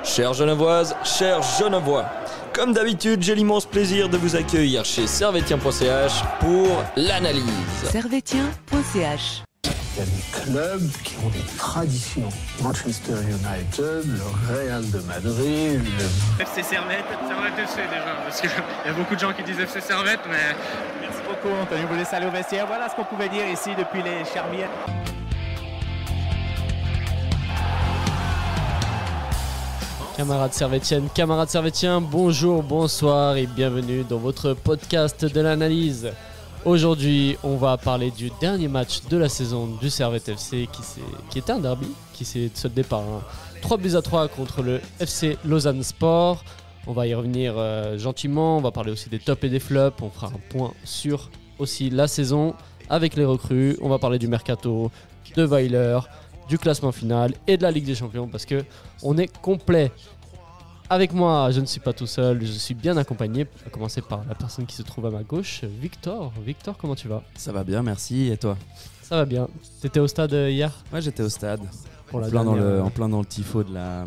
Chères Genevoises, chers Genevois, comme d'habitude, j'ai l'immense plaisir de vous accueillir chez Servetien.ch pour l'analyse. Servetien.ch. Il y a des clubs qui ont des traditions. Manchester United, le Real de Madrid, le FC Servette FC déjà, parce qu'il y a beaucoup de gens qui disent FC Servette, mais... Merci beaucoup Anthony, vous laissez aller au vestiaire. Voilà ce qu'on pouvait dire ici depuis les Charmières. Camarades Servétiens, bonjour, bonsoir et bienvenue dans votre podcast de l'analyse. Aujourd'hui, on va parler du dernier match de la saison du Servette FC qui était un derby, qui s'est soldé par un 3-3 contre le FC Lausanne Sport. On va y revenir gentiment, on va parler aussi des tops et des flops, on fera un point sur aussi la saison avec les recrues, on va parler du mercato, de Weiler, du classement final et de la Ligue des Champions parce que on est complet. Avec moi, je ne suis pas tout seul, je suis bien accompagné, à commencer par la personne qui se trouve à ma gauche, Victor. Victor, comment tu vas ? Ça va bien, merci. Et toi ? Ça va bien. T'étais au stade hier ? Ouais, j'étais au stade. Pour la en plein dans le tifo de la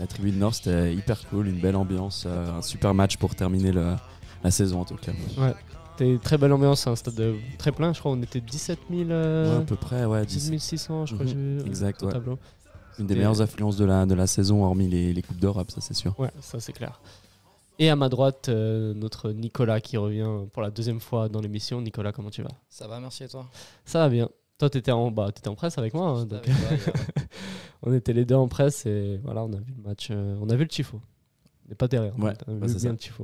tribune nord, c'était hyper cool, une belle ambiance, un super match pour terminer la saison en tout cas. Ouais. C'était très belle ambiance, un stade très plein, je crois on était 17 000... Ouais, à peu près, ouais. 17 600, je crois que j'ai vu. Exact, ouais. Tableau. Une des meilleures affluences de la saison, hormis les Coupes d'Europe, ça c'est sûr. Ouais, ça c'est clair. Et à ma droite, notre Nicolas qui revient pour la deuxième fois dans l'émission. Nicolas, comment tu vas ? Ça va, merci et toi ? Ça va bien. Toi, t'étais en presse avec moi. Hein, donc... on était les deux en presse et voilà, on a vu le match, on a vu le tifo. Mais pas derrière. Ouais, on a vu bien le tifo.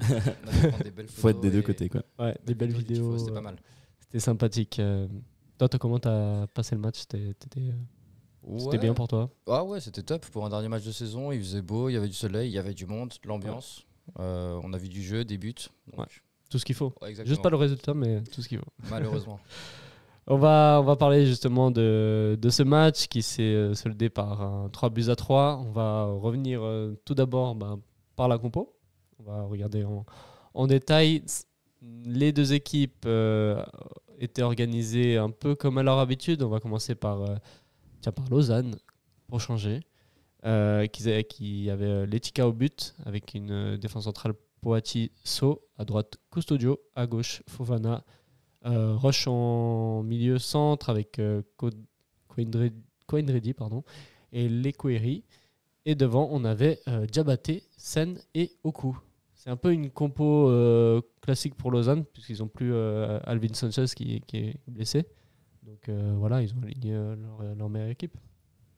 Faut être des deux côtés, quoi. Ouais, des belles vidéos. C'était pas mal. C'était sympathique. Toi, comment t'as passé le match ? C'était bien pour toi ? Ah ouais, c'était top pour un dernier match de saison. Il faisait beau, il y avait du soleil, il y avait du monde, de l'ambiance. Ouais. On a vu du jeu, des buts. Donc... Ouais. Tout ce qu'il faut. Ouais, juste pas le résultat, mais tout ce qu'il faut. Malheureusement. On va parler justement de ce match qui s'est soldé par un 3-3. On va revenir tout d'abord par la compo. On va regarder en détail. Les deux équipes étaient organisées un peu comme à leur habitude. On va commencer par Lausanne, pour changer. Qui avait Letica au but, avec une défense centrale Poati-So, à droite Custodio, à gauche Fofana, Roche en milieu centre avec Coindredi et Lequeri. Et devant, on avait Diabaté, Sen et Oku. C'est un peu une compo classique pour Lausanne, puisqu'ils n'ont plus Alvin Sanchez qui est blessé. Donc voilà, ils ont aligné leur meilleure équipe.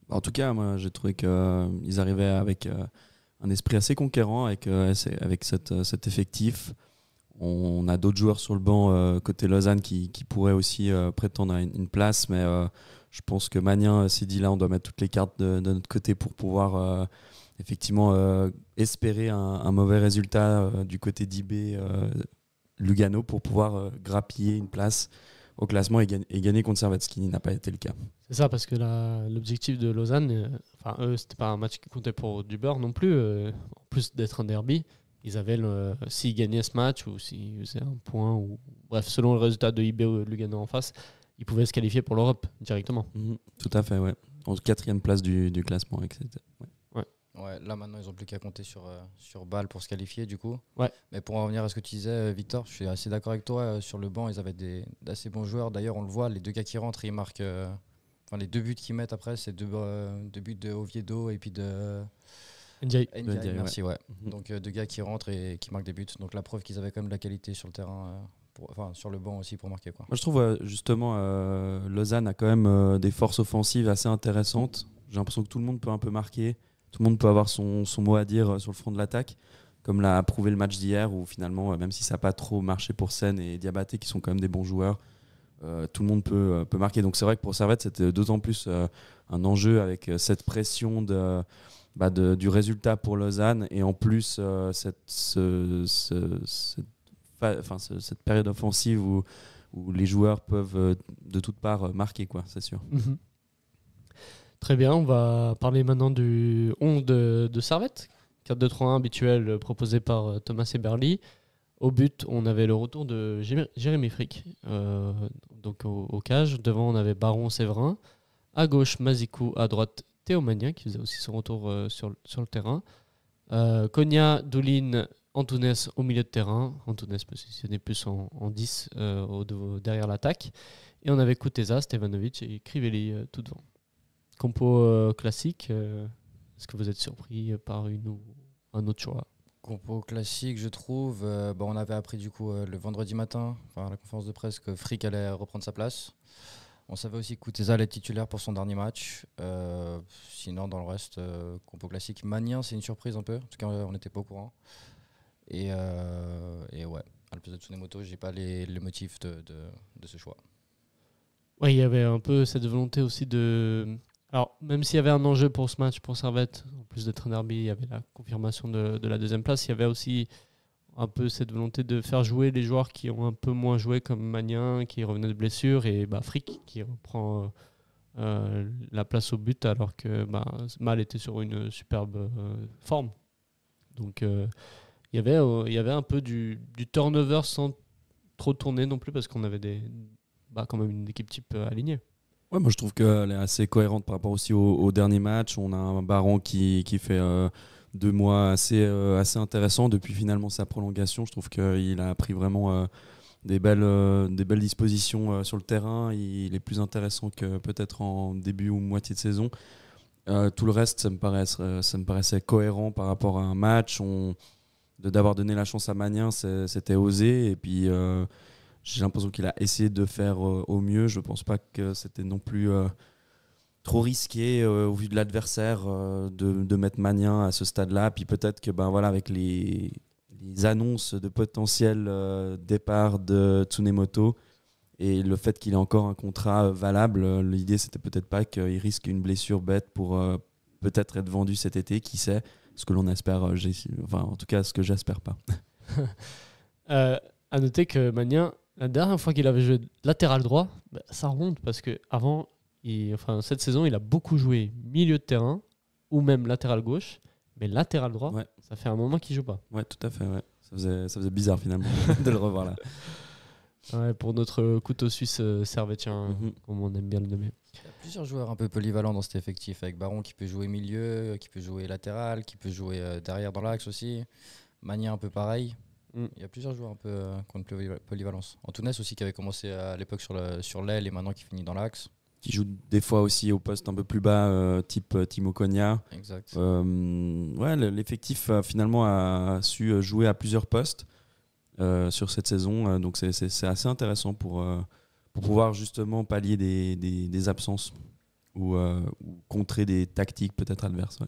En tout cas, moi, j'ai trouvé qu'ils arrivaient avec un esprit assez conquérant, avec cet effectif. On a d'autres joueurs sur le banc côté Lausanne qui pourraient aussi prétendre à une place, mais je pense que Magnin s'est dit là, on doit mettre toutes les cartes de notre côté pour pouvoir effectivement espérer un mauvais résultat du côté d'IB Lugano pour pouvoir grappiller une place au classement et gagner contre Servette, ce qui n'a pas été le cas. C'est ça, parce que l'objectif de Lausanne, eux, c'était pas un match qui comptait pour du beurre non plus. En plus d'être un derby, ils avaient s'ils gagnaient ce match ou s'ils faisaient un point, ou bref, selon le résultat de IB ou Lugano en face, ils pouvaient se qualifier pour l'Europe directement. Tout à fait, ouais. En 4e place du classement, etc. Ouais. Ouais, là maintenant ils n'ont plus qu'à compter sur Bâle pour se qualifier du coup. Ouais. Mais pour en revenir à ce que tu disais, Victor, je suis assez d'accord avec toi. Sur le banc, ils avaient d'assez bons joueurs. D'ailleurs, on le voit, les deux gars qui rentrent, ils marquent. Les deux buts qu'ils mettent après, c'est deux buts de Oviedo et puis de Ndiaye. Merci, ouais. Donc deux gars qui rentrent et qui marquent des buts. Donc la preuve qu'ils avaient quand même de la qualité sur le terrain, sur le banc aussi pour marquer, quoi. Moi je trouve justement Lausanne a quand même des forces offensives assez intéressantes. J'ai l'impression que tout le monde peut un peu marquer. Tout le monde peut avoir son mot à dire sur le front de l'attaque, comme l'a prouvé le match d'hier, où finalement, même si ça n'a pas trop marché pour Sen et Diabaté, qui sont quand même des bons joueurs, tout le monde peut marquer. Donc c'est vrai que pour Servette, c'était d'autant plus un enjeu avec cette pression du résultat pour Lausanne, et en plus cette période offensive où les joueurs peuvent de toutes parts marquer, quoi, c'est sûr. Mm-hmm. Très bien, on va parler maintenant du 11 de Servette, 4-2-3-1 habituel proposé par Thomas Eberli. Au but, on avait le retour de Jérémy Frick, donc au cage. Devant, on avait Baron Séverin. À gauche, Mazikou. À droite, Théo Magnin, qui faisait aussi son retour sur le terrain. Konya, Doulin, Antunes au milieu de terrain. Antunes positionné plus en 10 derrière l'attaque. Et on avait Kuteza, Stevanovic et Crivelli tout devant. Compo classique, est-ce que vous êtes surpris par une ou un autre choix? Compo classique, je trouve. On avait appris du coup le vendredi matin, à la conférence de presse, que Frick allait reprendre sa place. On savait aussi que Kuteza allait être titulaire pour son dernier match. Sinon, dans le reste, compo classique. Magnin, c'est une surprise un peu. En tout cas, on n'était pas au courant. Et ouais, à la place de Tsunemoto, j'ai pas les motifs de ce choix. Oui, il y avait un peu cette volonté aussi de... Alors, même s'il y avait un enjeu pour ce match, pour Servette, en plus d'être un derby, il y avait la confirmation de la deuxième place. Il y avait aussi un peu cette volonté de faire jouer les joueurs qui ont un peu moins joué, comme Magnin, qui revenait de blessure, et Frick, qui reprend la place au but, alors que Mal était sur une superbe forme. Donc, il y avait un peu du turnover sans trop tourner non plus, parce qu'on avait quand même une équipe type alignée. Ouais, moi je trouve qu'elle est assez cohérente par rapport aussi au dernier match. On a un Baron qui fait 2 mois assez intéressants depuis finalement sa prolongation. Je trouve qu'il a pris vraiment des belles dispositions sur le terrain. Il est plus intéressant que peut-être en début ou moitié de saison. Tout le reste, ça me paraissait cohérent par rapport à un match. D'avoir donné la chance à Magnin, c'était osé. Et puis j'ai l'impression qu'il a essayé de faire au mieux. Je ne pense pas que c'était non plus trop risqué au vu de l'adversaire de mettre Magnin à ce stade-là. Puis peut-être que avec les annonces de potentiel départ de Tsunemoto et le fait qu'il ait encore un contrat valable, l'idée c'était peut-être pas qu'il risque une blessure bête pour peut-être être vendu cet été, qui sait, ce que l'on espère, en tout cas ce que j'espère pas. À noter que Magnin, la dernière fois qu'il avait joué latéral droit, ça remonte parce qu'avant, cette saison, il a beaucoup joué milieu de terrain ou même latéral gauche, mais latéral droit, ça fait un moment qu'il joue pas. Ouais, tout à fait. Ouais. Ça faisait bizarre finalement de le revoir là. Ouais, pour notre couteau suisse servétien, comme on aime bien le nommer. Il y a plusieurs joueurs un peu polyvalents dans cet effectif, avec Baron qui peut jouer milieu, qui peut jouer latéral, qui peut jouer derrière dans l'axe aussi. Magnin un peu pareil. Il y a plusieurs joueurs un peu qui ont une polyvalence. Antunes aussi qui avait commencé à l'époque sur l'aile et maintenant qui finit dans l'axe. Qui joue des fois aussi au poste un peu plus bas, type Timo Konya. Exact. L'effectif finalement a su jouer à plusieurs postes sur cette saison. Donc c'est assez intéressant pour pouvoir justement pallier des absences ou contrer des tactiques peut-être adverses. Ouais.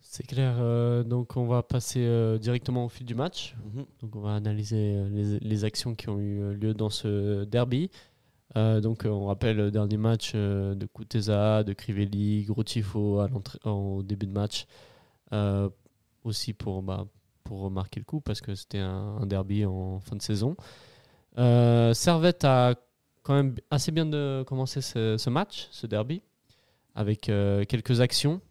C'est clair, donc on va passer directement au fil du match. Donc on va analyser les actions qui ont eu lieu dans ce derby. Donc on rappelle le dernier match de Kuteza, de Crivelli, gros tifo au début de match. Aussi pour remarquer le coup parce que c'était un derby en fin de saison. Servette a quand même assez bien commencé ce match, ce derby, avec quelques actions.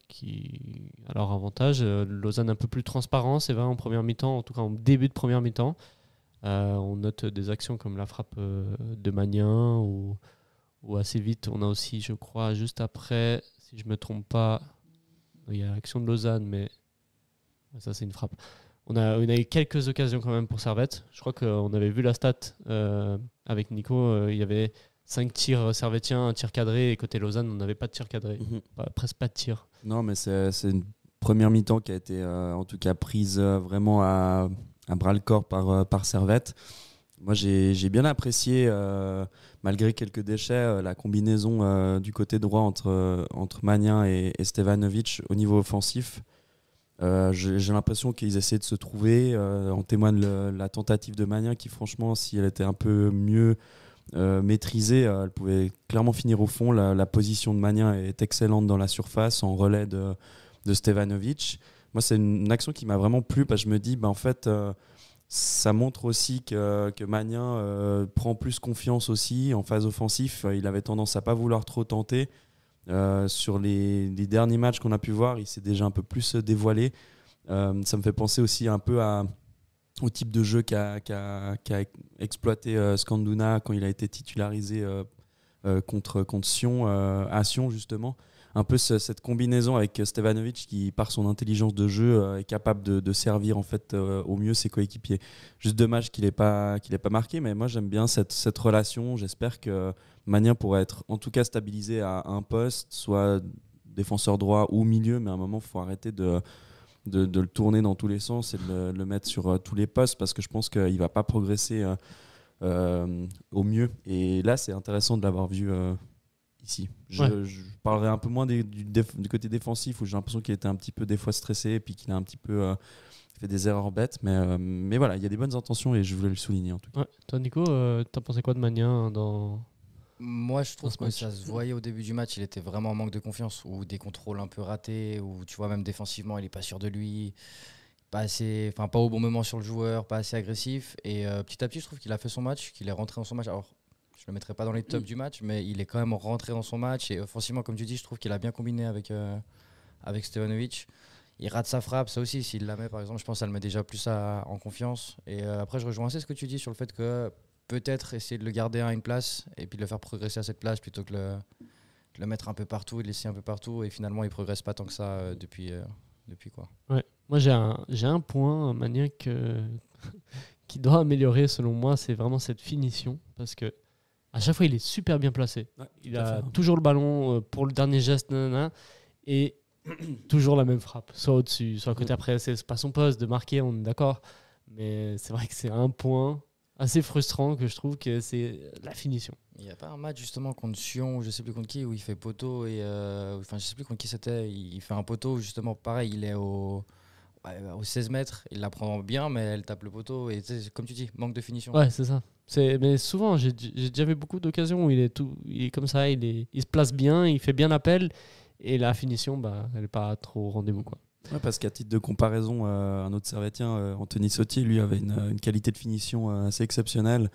Qui a leur avantage. Lausanne un peu plus transparent, c'est vrai, en première mi-temps, en tout cas en début de première mi-temps. On note des actions comme la frappe de Magnin ou assez vite. On a aussi, je crois, juste après, si je ne me trompe pas, il y a l'action de Lausanne, mais ça c'est une frappe. On a eu quelques occasions quand même pour Servette. Je crois qu'on avait vu la stat avec Nico, il y avait 5 tirs servétiens, un tir cadré, et côté Lausanne, on n'avait pas de tir cadré. Presque pas de tir. Non, mais c'est une première mi-temps qui a été en tout cas prise vraiment à bras-le-corps par Servette. Moi, j'ai bien apprécié, malgré quelques déchets, la combinaison du côté droit entre Magnin et Stevanovic au niveau offensif. J'ai l'impression qu'ils essaient de se trouver. En témoigne la tentative de Magnin qui, franchement, si elle était un peu mieux maîtrisée, elle pouvait clairement finir au fond. La position de Magnin est excellente dans la surface en relais de Stevanovic. Moi, c'est une action qui m'a vraiment plu parce que je me dis, en fait, ça montre aussi que Magnin prend plus confiance aussi en phase offensive. Il avait tendance à pas vouloir trop tenter. Sur les derniers matchs qu'on a pu voir, il s'est déjà un peu plus dévoilé. Ça me fait penser aussi un peu au type de jeu qu'a exploité Scanduna quand il a été titularisé contre Sion, à Sion justement, un peu cette combinaison avec Stevanovic qui, par son intelligence de jeu, est capable de servir en fait au mieux ses coéquipiers. Juste dommage qu'il n'ait pas marqué, mais moi j'aime bien cette relation. J'espère que Magnien pourrait être en tout cas stabilisé à un poste, soit défenseur droit ou milieu, mais à un moment il faut arrêter de le tourner dans tous les sens et de le mettre sur tous les postes, parce que je pense qu'il ne va pas progresser au mieux. Et là c'est intéressant de l'avoir vu ici. Je parlerai un peu moins du côté défensif, où j'ai l'impression qu'il était un petit peu des fois stressé et puis qu'il a un petit peu fait des erreurs bêtes, mais voilà, il y a des bonnes intentions et je voulais le souligner en tout cas. Ouais. Toi Nico, t'as pensé quoi de Magnien dans... Moi, je trouve ce que match. ça se voyait au début du match, il était vraiment en manque de confiance, ou des contrôles un peu ratés, ou tu vois, même défensivement, il n'est pas sûr de lui, pas au bon moment sur le joueur, pas assez agressif. Et petit à petit, je trouve qu'il a fait son match, qu'il est rentré dans son match. Alors, je ne le mettrai pas dans les tops du match, mais il est quand même rentré dans son match. Et offensivement, comme tu dis, je trouve qu'il a bien combiné avec Stevanovic. Il rate sa frappe, ça aussi, s'il la met, par exemple, je pense que ça le met déjà plus en confiance. Et après, je rejoins assez ce que tu dis sur le fait que peut-être essayer de le garder à une place et puis de le faire progresser à cette place plutôt que de le mettre un peu partout et de laisser un peu partout. Et finalement, il ne progresse pas tant que ça depuis quoi. Ouais. Moi, j'ai un point, Magnien, qui doit améliorer, selon moi, c'est vraiment cette finition. Parce que à chaque fois, il est super bien placé. Ouais, Il a toujours le ballon pour le dernier geste, et toujours la même frappe. Soit au-dessus, soit à côté. Après, c'est pas son poste de marquer, on est d'accord. Mais c'est vrai que c'est un point assez frustrant que je trouve, que c'est la finition. Il n'y a pas un match justement contre Sion, ou je sais plus contre qui, où il fait poteau et je sais plus contre qui c'était, il fait un poteau où justement pareil, il est au 16 mètres, il la prend bien mais elle tape le poteau et comme tu dis, manque de finition. Ouais, c'est ça. Mais souvent, j'ai déjà vu beaucoup d'occasions où il est comme ça, il se place bien, il fait bien l'appel et la finition, elle n'est pas trop au rendez-vous, quoi. Ouais, parce qu'à titre de comparaison, un autre Servetien, Anthony Sautier, lui avait une qualité de finition assez exceptionnelle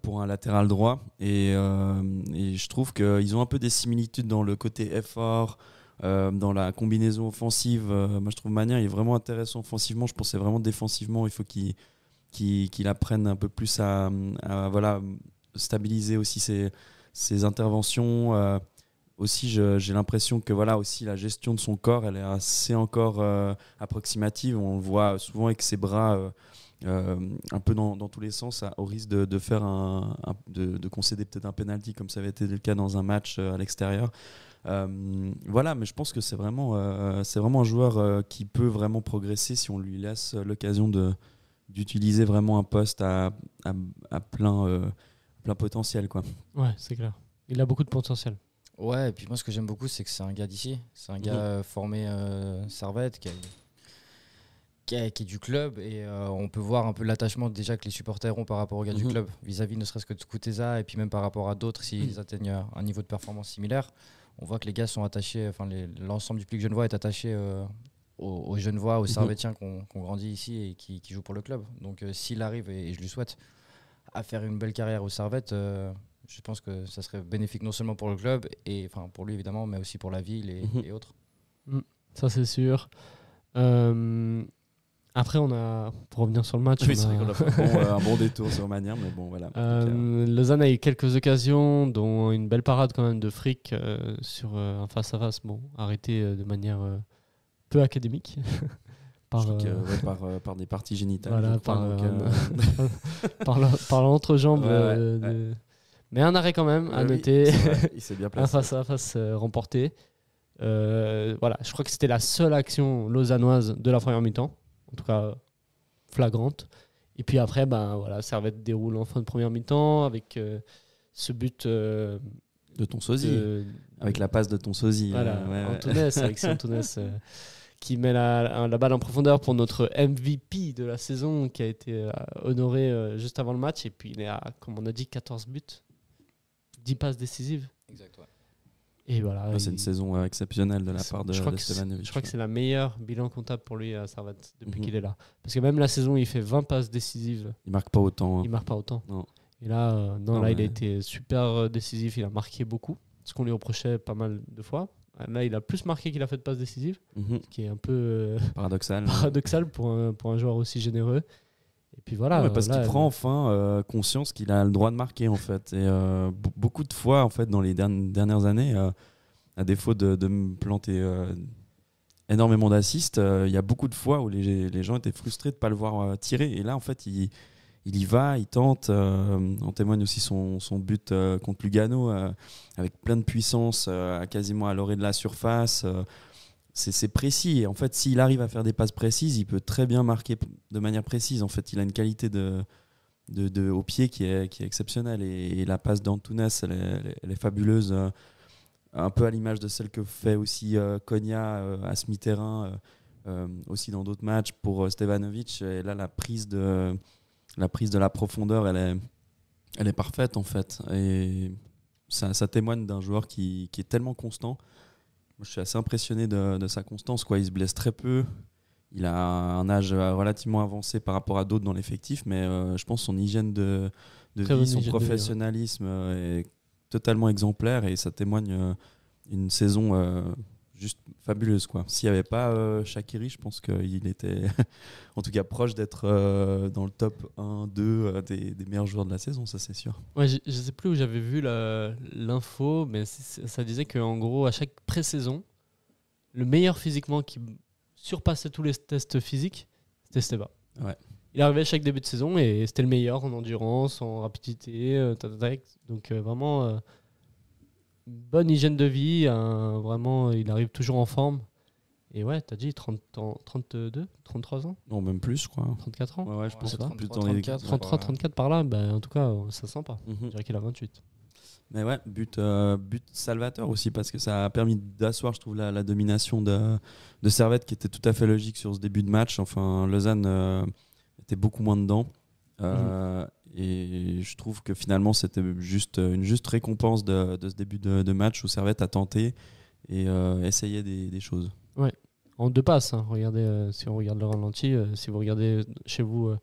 pour un latéral droit. Et je trouve qu'ils ont un peu des similitudes dans le côté effort, dans la combinaison offensive. Moi, je trouve Magnien est vraiment intéressant offensivement. Je pensais vraiment défensivement, il faut qu'il apprenne un peu plus à voilà, stabiliser aussi ses interventions. Aussi, j'ai l'impression que voilà, aussi, la gestion de son corps, elle est assez encore approximative. On le voit souvent avec ses bras un peu dans tous les sens, au risque de faire de concéder peut-être un penalty, comme ça avait été le cas dans un match à l'extérieur. Voilà, mais je pense que c'est vraiment un joueur qui peut vraiment progresser si on lui laisse l'occasion d'utiliser vraiment un poste à plein potentiel, quoi. Ouais, c'est clair. Il a beaucoup de potentiel. Ouais, et puis moi ce que j'aime beaucoup, c'est que c'est un gars d'ici. C'est un gars formé Servette qui est du club, et on peut voir un peu l'attachement déjà que les supporters ont par rapport aux gars du club, vis-à-vis ne serait-ce que de Kuteza, et puis même par rapport à d'autres s'ils atteignent un niveau de performance similaire. On voit que les gars sont attachés, l'ensemble du public genevois est attaché aux Genevois, aux Servettiens qu'on grandit ici et qui jouent pour le club. Donc s'il arrive, et je lui souhaite, à faire une belle carrière aux Servettes, je pense que ça serait bénéfique non seulement pour le club, et pour lui évidemment, mais aussi pour la ville et autres. Ça c'est sûr. Après, pour revenir sur le match, oui, c'est vrai qu'on a fait un bon détour sur Magnien, mais bon voilà. Lausanne a eu quelques occasions, dont une belle parade quand même de Frick sur un face-à-face, arrêté de manière peu académique. Par des parties génitales. Voilà, par l'entrejambe. Ouais. Mais un arrêt quand même, à Oui, noter. il s'est bien placé. Un face-à-face remporté. Voilà, je crois que c'était la seule action lausannoise de la première mi-temps, en tout cas flagrante. Et puis après, Servette déroule en fin de première mi-temps avec ce but de ton sosie, avec la passe de ton sosie. Voilà, Antunes, Alexis Antunes, qui met la balle en profondeur pour notre MVP de la saison, qui a été honoré juste avant le match. Et puis il est à, comme on a dit, 14 buts, 10 passes décisives. Exact, ouais. Et voilà, c'est une saison exceptionnelle de la part de Stevanovic. Je crois que c'est la meilleure bilan comptable pour lui à Servette depuis qu'il est là. Parce que même la saison, il fait 20 passes décisives. Il marque pas autant. Il marque pas autant. Non. Et là, il a été super décisif. Il a marqué beaucoup, ce qu'on lui reprochait pas mal de fois. Là, il a plus marqué qu'il a fait de passes décisives, ce qui est un peu paradoxal pour un joueur aussi généreux. Et puis voilà. Parce qu'il prend enfin conscience qu'il a le droit de marquer, en fait. Et beaucoup de fois, en fait, dans les dernières années, à défaut de me planter énormément d'assists, il y a beaucoup de fois où les gens étaient frustrés de ne pas le voir tirer. Et là, en fait, il y va, il tente. En témoigne aussi son but contre Lugano, avec plein de puissance, quasiment à l'orée de la surface. C'est précis. Et en fait, s'il arrive à faire des passes précises, il peut très bien marquer de manière précise. En fait, il a une qualité au pied qui est exceptionnelle. Et la passe d'Antunes, elle est fabuleuse. Un peu à l'image de celle que fait aussi Konya à ce mi-terrain, aussi dans d'autres matchs pour Stevanovic. Et là, la prise de la profondeur, elle est parfaite en fait. Et ça témoigne d'un joueur qui est tellement constant. Moi, je suis assez impressionné de sa constance, quoi. Il se blesse très peu. Il a un âge relativement avancé par rapport à d'autres dans l'effectif, mais je pense que son hygiène de vie, son professionnalisme est totalement exemplaire et ça témoigne une saison juste fabuleuse, quoi. S'il n'y avait pas Shaqiri, je pense qu'il était en tout cas proche d'être dans le top 1-2 des meilleurs joueurs de la saison, ça c'est sûr. Ouais, je ne sais plus où j'avais vu l'info, mais ça disait qu'en gros, à chaque pré-saison, le meilleur physiquement qui surpassait tous les tests physiques, c'était Steva. Ouais. Il arrivait à chaque début de saison et c'était le meilleur en endurance, en rapidité, donc vraiment bonne hygiène de vie, vraiment il arrive toujours en forme. Et ouais, t'as dit 32, 33 ans ? Non, même plus, je crois. 34 ans ? Ouais, je pense pas. Plus dans les 33, 34 par là, en tout cas, ça sent pas. Je dirais qu'il a 28. Mais ouais, but salvateur aussi, parce que ça a permis d'asseoir, je trouve, la domination de Servette, qui était tout à fait logique sur ce début de match. Enfin, Lausanne était beaucoup moins dedans. Et je trouve que finalement, c'était une juste récompense de ce début de match où Servette a tenté et essayé des choses. Ouais, en 2 passes. Hein. Regardez, si on regarde le ralenti, si vous regardez chez vous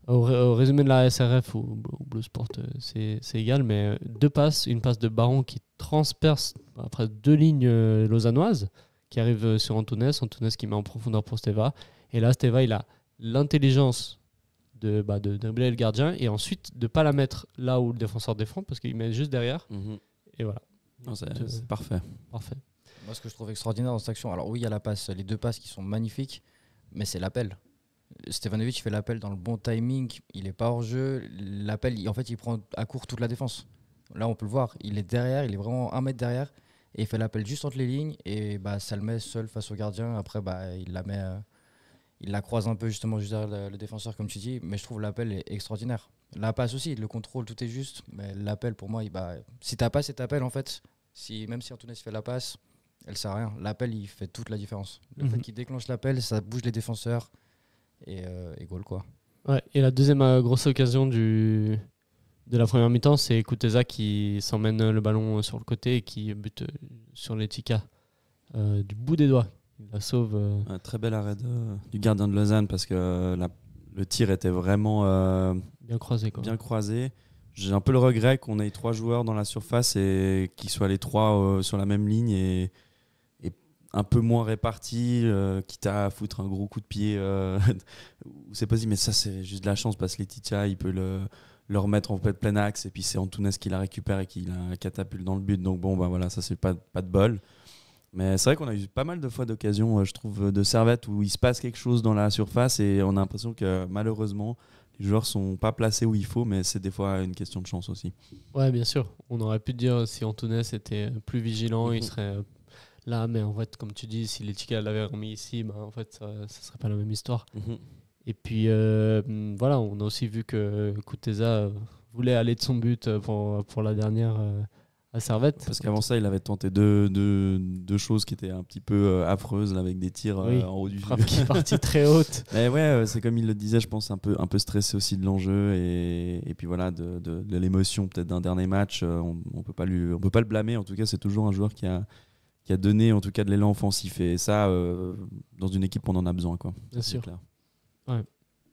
au résumé de la SRF ou Blue Sport, c'est égal, mais 2 passes, une passe de Baron qui transperce après 2 lignes lausannoises, qui arrive sur Antunes qui met en profondeur pour Steva. Et là, Steva, il a l'intelligence de dribbler le gardien et ensuite de ne pas la mettre là où le défenseur défend parce qu'il met juste derrière. Et voilà. Non, c'est parfait. Parfait. Moi, ce que je trouve extraordinaire dans cette action, alors oui, il y a la passe, les 2 passes qui sont magnifiques, mais c'est l'appel. Stevanovic fait l'appel dans le bon timing, il n'est pas hors jeu. L'appel, il prend à court toute la défense. Là, on peut le voir, il est derrière, il est vraiment 1 mètre derrière et il fait l'appel juste entre les lignes et ça le met seul face au gardien. Après, il la croise un peu justement juste derrière le défenseur, comme tu dis, mais je trouve l'appel est extraordinaire. La passe aussi, le contrôle, tout est juste, mais l'appel pour moi, si tu n'as pas cet appel, en fait, même si Antunes fait la passe, elle sert à rien. L'appel, il fait toute la différence. Le fait qu'il déclenche l'appel, ça bouge les défenseurs et goal, quoi. Ouais, et la deuxième grosse occasion de la première mi-temps, c'est Kuteza qui s'emmène le ballon sur le côté et qui bute sur l'Etika du bout des doigts. Il la sauve. Un très bel arrêt du gardien de Lausanne parce que le tir était vraiment bien croisé. Bien croisé. J'ai un peu le regret qu'on ait 3 joueurs dans la surface et qu'ils soient les 3 sur la même ligne et un peu moins répartis, quitte à foutre un gros coup de pied où c'est possible. Mais ça, c'est juste de la chance parce que Letitia, il peut le remettre en plein axe et puis c'est Antunes qui la récupère et qui la catapulte dans le but. Donc bon, voilà, ça, c'est pas de bol. Mais c'est vrai qu'on a eu pas mal de fois d'occasions, je trouve, de Servette où il se passe quelque chose dans la surface et on a l'impression que malheureusement, les joueurs sont pas placés où il faut, mais c'est des fois une question de chance aussi. Ouais, bien sûr. On aurait pu dire si Antunes était plus vigilant, il serait là. Mais en fait, comme tu dis, si l'Etika l'avait remis ici, en fait, ça serait pas la même histoire. Et puis, voilà, on a aussi vu que Kuteza voulait aller de son but pour la dernière à Servette. Parce qu'avant ça, il avait tenté deux choses qui étaient un petit peu affreuses, là, avec des tirs en haut du frappe qui est partie très haute. Mais ouais, c'est comme il le disait, je pense, un peu stressé aussi de l'enjeu et puis voilà, de l'émotion peut-être d'un dernier match. On peut pas le blâmer. En tout cas, c'est toujours un joueur qui a donné en tout cas de l'élan offensif et ça, dans une équipe, on en a besoin, quoi. Bien sûr. Clair. Ouais,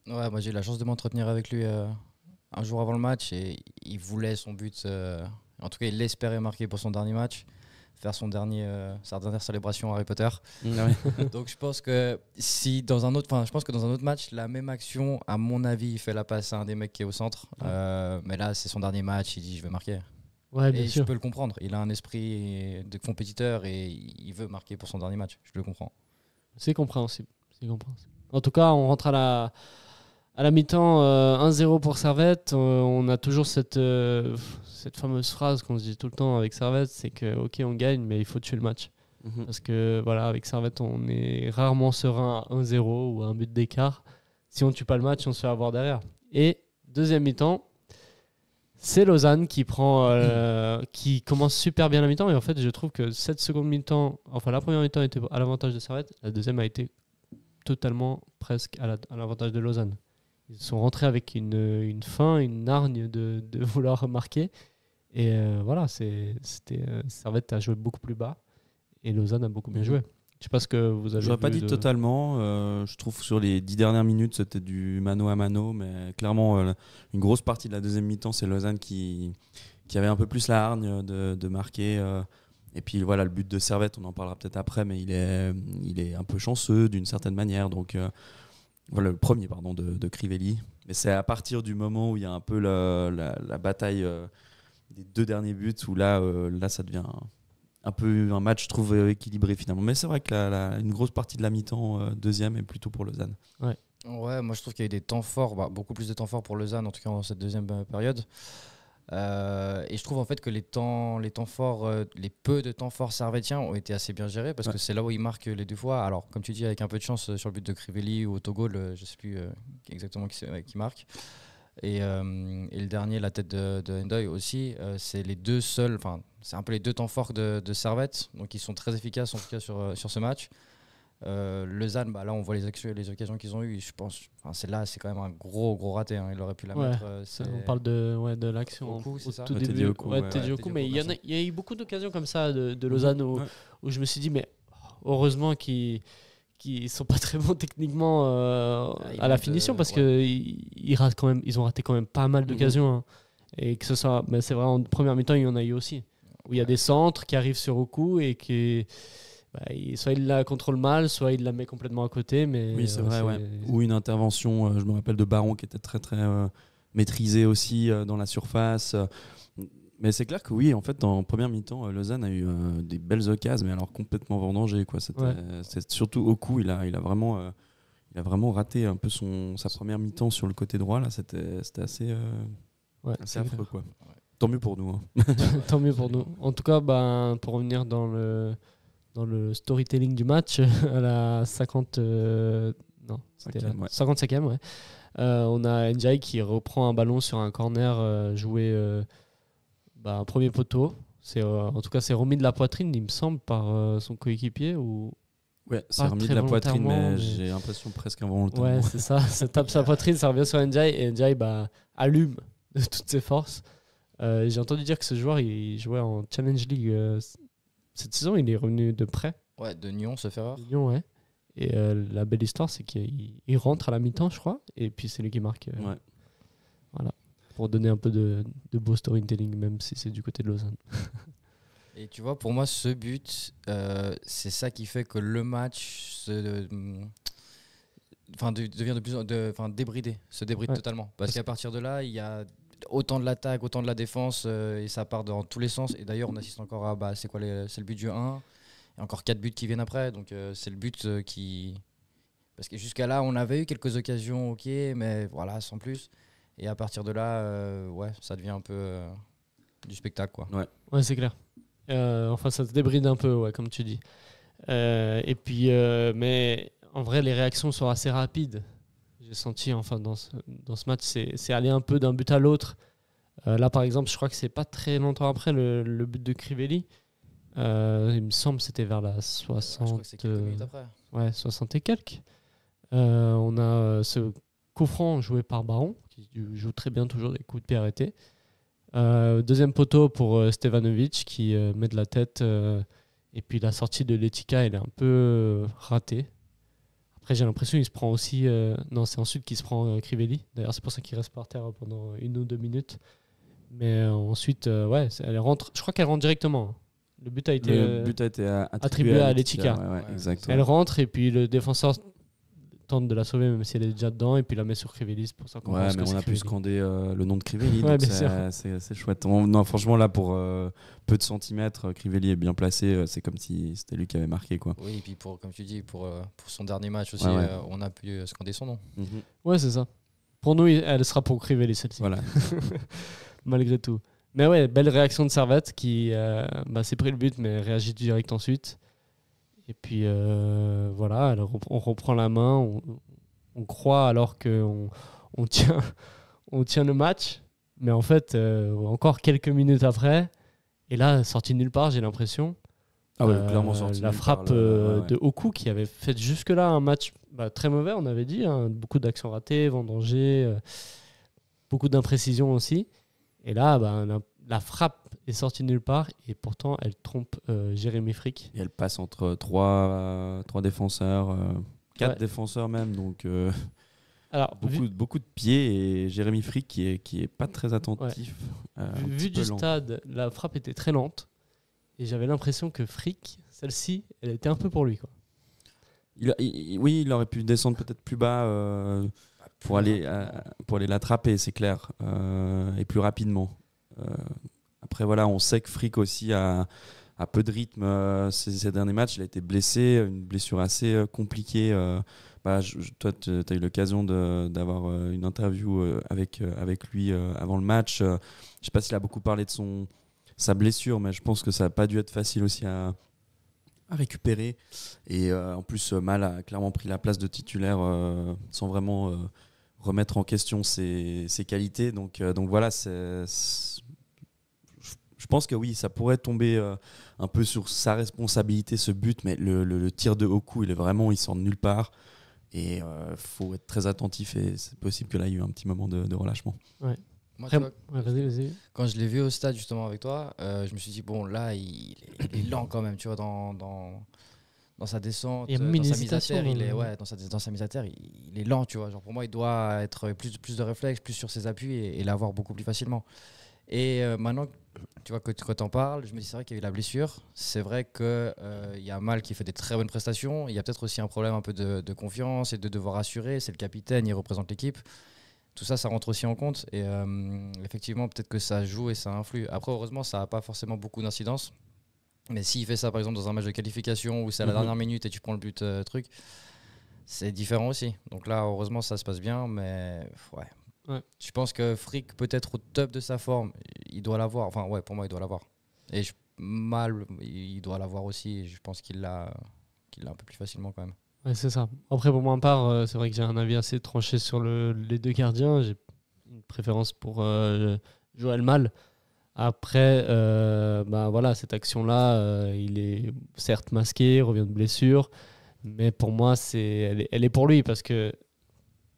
moi j'ai eu la chance de m'entretenir avec lui un jour avant le match et il voulait son but. En tout cas, il l'espérait marquer pour son dernier match, faire sa dernière célébration Harry Potter. Donc je pense que dans un autre match, la même action, à mon avis, il fait la passe à un des mecs qui est au centre. Mais là, c'est son dernier match, il dit je vais marquer. Ouais, bien Et je sûr. peux le comprendre. Il a un esprit de compétiteur et il veut marquer pour son dernier match. Je le comprends. C'est compréhensible. C'est compréhensible. En tout cas, on rentre à la mi-temps 1-0 pour Servette. On a toujours cette fameuse phrase qu'on se dit tout le temps avec Servette, c'est que ok, on gagne, mais il faut tuer le match. Parce que voilà, avec Servette, on est rarement serein à 1-0 ou à un but d'écart. Si on tue pas le match, on se fait avoir derrière. Et deuxième mi-temps, c'est Lausanne qui qui commence super bien la mi-temps. Et en fait, je trouve que cette seconde mi-temps, enfin la première mi-temps était à l'avantage de Servette, la deuxième a été totalement presque à l'avantage de Lausanne. Ils sont rentrés avec une faim, une hargne de vouloir marquer. Et voilà, Servette a joué beaucoup plus bas et Lausanne a beaucoup bien joué. Je sais pas ce que vous avez Je n'aurais pas vu dit totalement. Je trouve que sur les 10 dernières minutes, c'était du mano à mano. Mais clairement, une grosse partie de la deuxième mi-temps, c'est Lausanne qui avait un peu plus la hargne de marquer. Et puis voilà, le but de Servette, on en parlera peut-être après, mais il est un peu chanceux d'une certaine manière. Donc voilà, le premier de Crivelli. Mais c'est à partir du moment où il y a un peu la bataille des 2 derniers buts où là ça devient un peu un match, je trouve, équilibré finalement. Mais c'est vrai que une grosse partie de la mi-temps, deuxième, est plutôt pour Lausanne. Ouais, moi je trouve qu'il y a eu des temps forts, beaucoup plus de temps forts pour Lausanne, en tout cas dans cette deuxième période. Et je trouve en fait que les temps forts, les peu de temps forts servétiens ont été assez bien gérés parce que c'est là où ils marquent les 2 fois. Alors, comme tu dis, avec un peu de chance sur le but de Crivelli ou autogol, je ne sais plus exactement qui marque. Et le dernier, la tête de Ndoye aussi, c'est les 2 seuls, enfin, c'est un peu les 2 temps forts de Servette, donc ils sont très efficaces en tout cas sur ce match. Lausanne, là on voit les occasions qu'ils ont eues, je pense, celle-là c'est quand même un gros raté, hein. Il aurait pu la mettre. On parle de l'action Oku, c'est ça. tout Teddy début. Oku, Teddy Oku, mais il y a eu beaucoup d'occasions comme ça de Lausanne où je me suis dit, mais heureusement qu'ils sont pas très bons techniquement à la finition parce que ils ont raté quand même pas mal d'occasions, hein. Et que ce soit, c'est vrai, en première mi-temps il y en a eu aussi où il y a des centres qui arrivent sur Oku et qui soit il la contrôle mal, soit il la met complètement à côté. Mais oui, c'est vrai, ouais. Ou une intervention, je me rappelle de Baron qui était très très maîtrisée aussi dans la surface. Mais c'est clair que oui, en fait, en première mi-temps, Lausanne a eu des belles occasions, mais alors complètement vendangées, quoi. C'est surtout Oku, il a vraiment raté un peu sa première mi-temps sur le côté droit. Là, c'était assez affreux, quoi. Ouais. Tant mieux pour nous. Hein. Tant mieux pour nous. En tout cas, pour revenir dans le storytelling du match, à la c'était la 55e, ouais. On a Ndiaye qui reprend un ballon sur un corner joué un premier poteau. En tout cas, c'est remis de la poitrine, il me semble, par son coéquipier. Ouais, c'est remis de la poitrine, mais j'ai l'impression presque involontairement. Ouais, c'est ça. Ça tape sa poitrine, ça revient sur Ndiaye, et Ndiaye allume de toutes ses forces. J'ai entendu dire que ce joueur, il jouait en Challenge League cette saison, il est revenu de prêt. Ouais, de Nyon, ce Ferrer. Nyon, ouais. Et la belle histoire, c'est qu'il rentre à la mi-temps, je crois, et puis c'est lui qui marque. Voilà. Pour donner un peu de beau storytelling, même si c'est du côté de Lausanne. Et tu vois, pour moi, ce but, c'est ça qui fait que le match devient de plus débridé, se débride totalement. Parce qu'à partir de là, il y a autant de l'attaque, autant de la défense, et ça part dans tous les sens. Et d'ailleurs, on assiste encore à c'est le but du 1, et encore 4 buts qui viennent après. Donc c'est le but qui... Parce que jusqu'à là, on avait eu quelques occasions, ok, mais voilà, sans plus. Et à partir de là, ça devient un peu du spectacle, quoi. Ouais, c'est clair. Ça se débride un peu, ouais, comme tu dis. Et puis, mais en vrai, les réactions sont assez rapides. J'ai senti, dans ce match, c'est aller un peu d'un but à l'autre. Là, par exemple, je crois que c'est pas très longtemps après le but de Crivelli. Il me semble que c'était vers la 60. Je crois que c'est quelques minutes après. Ouais, 60 et quelques. On a ce coup franc joué par Baron, qui joue très bien toujours des coups de pied arrêtés. Deuxième poteau pour Stevanovic qui met de la tête. Et puis la sortie de Letica, elle est un peu ratée. Après, j'ai l'impression qu'il se prend aussi... non, c'est ensuite qu'il se prend Crivelli. D'ailleurs, c'est pour ça qu'il reste par terre pendant 1 ou 2 minutes. Mais ensuite, elle rentre. Je crois qu'elle rentre directement. Le but a été attribué à Letica. Ouais, exactement. Elle rentre et puis le défenseur tente de la sauver même si elle est déjà dedans et puis la met sur Crivelli. C'est pour ça qu'on Ouais, pense mais que on c'est a pu Crivelli. scander le nom de Crivelli, Ouais, donc bien sûr. c'est chouette. Non, franchement, là, pour peu de centimètres, Crivelli est bien placé. C'est comme si c'était lui qui avait marqué, quoi. Oui, et puis comme tu dis, pour son dernier match aussi, Ouais. on a pu scander son nom. Ouais, c'est ça. Pour nous, elle sera pour Crivelli celle-ci. Voilà. Malgré tout. Mais ouais, belle réaction de Servette qui s'est pris le but mais réagit direct ensuite. Et puis voilà, on reprend la main, on croit alors qu'on on tient le match, mais en fait, encore quelques minutes après, et là, sorti de nulle part, j'ai l'impression. Ah ouais, clairement sorti. La nulle frappe part, ouais. de Oku qui avait fait jusque-là un match très mauvais, on avait dit, hein, beaucoup d'actions ratées, vendanger, beaucoup d'imprécisions aussi. Et là, la frappe est sortie de nulle part et pourtant elle trompe Jérémy Frick. Et elle passe entre trois défenseurs, 4 Ouais. défenseurs même, donc Alors, beaucoup de pieds et Jérémy Frick qui est pas très attentif. un vu petit peu du lent. stade, la frappe était très lente et j'avais l'impression que Frick, celle-ci, elle était un peu pour lui, quoi. Oui, il aurait pu descendre peut-être plus bas pour aller l'attraper, c'est clair, et plus rapidement. Après, voilà, on sait que Frick aussi a peu de rythme ces derniers matchs. Il a été blessé, une blessure assez compliquée. Toi, tu as eu l'occasion d'avoir une interview avec lui avant le match. Je ne sais pas s'il a beaucoup parlé de sa blessure, mais je pense que ça n'a pas dû être facile aussi à récupérer. Et en plus, Mal a clairement pris la place de titulaire sans vraiment remettre en question ses qualités. Donc voilà, je pense que oui, ça pourrait tomber un peu sur sa responsabilité, ce but, mais le tir de Oku, il sort de nulle part. Et faut être très attentif et c'est possible que là, il y ait eu un petit moment de relâchement. Moi, Après, tu vois, ouais, vas-y. quand je l'ai vu au stade justement avec toi, je me suis dit, bon, là, il est lent quand même, tu vois, dans sa descente, Il y a même dans une sa mise à hésitation terre, dans le- dans sa mise à terre, il est lent, tu vois. Genre, pour moi, il doit être plus de réflexes, plus sur ses appuis et l'avoir beaucoup plus facilement. Et maintenant, tu vois, quand t'en parles, je me dis, c'est vrai qu'il y a eu la blessure. C'est vrai qu'il y a Mal qui fait des très bonnes prestations. Il y a peut-être aussi un problème un peu de confiance et de devoir assurer. C'est le capitaine, il représente l'équipe. Tout ça, ça rentre aussi en compte. Et effectivement, peut-être que ça joue et ça influe. Après, heureusement, ça n'a pas forcément beaucoup d'incidence. Mais s'il fait ça, par exemple, dans un match de qualification où c'est à la dernière minute et tu prends le but, c'est différent aussi. Donc là, heureusement, ça se passe bien. Mais ouais. Je pense que Frick, peut-être au top de sa forme, il doit l'avoir. Enfin, ouais, pour moi, il doit l'avoir. Et Mal, il doit l'avoir aussi. Et je pense qu'il l'a un peu plus facilement quand même. Ouais, c'est ça. Après, pour ma part, c'est vrai que j'ai un avis assez tranché sur les deux gardiens. J'ai une préférence pour Joël Mal. Après, voilà, cette action-là, il est certes masqué, revient de blessure, mais pour moi, elle est pour lui parce que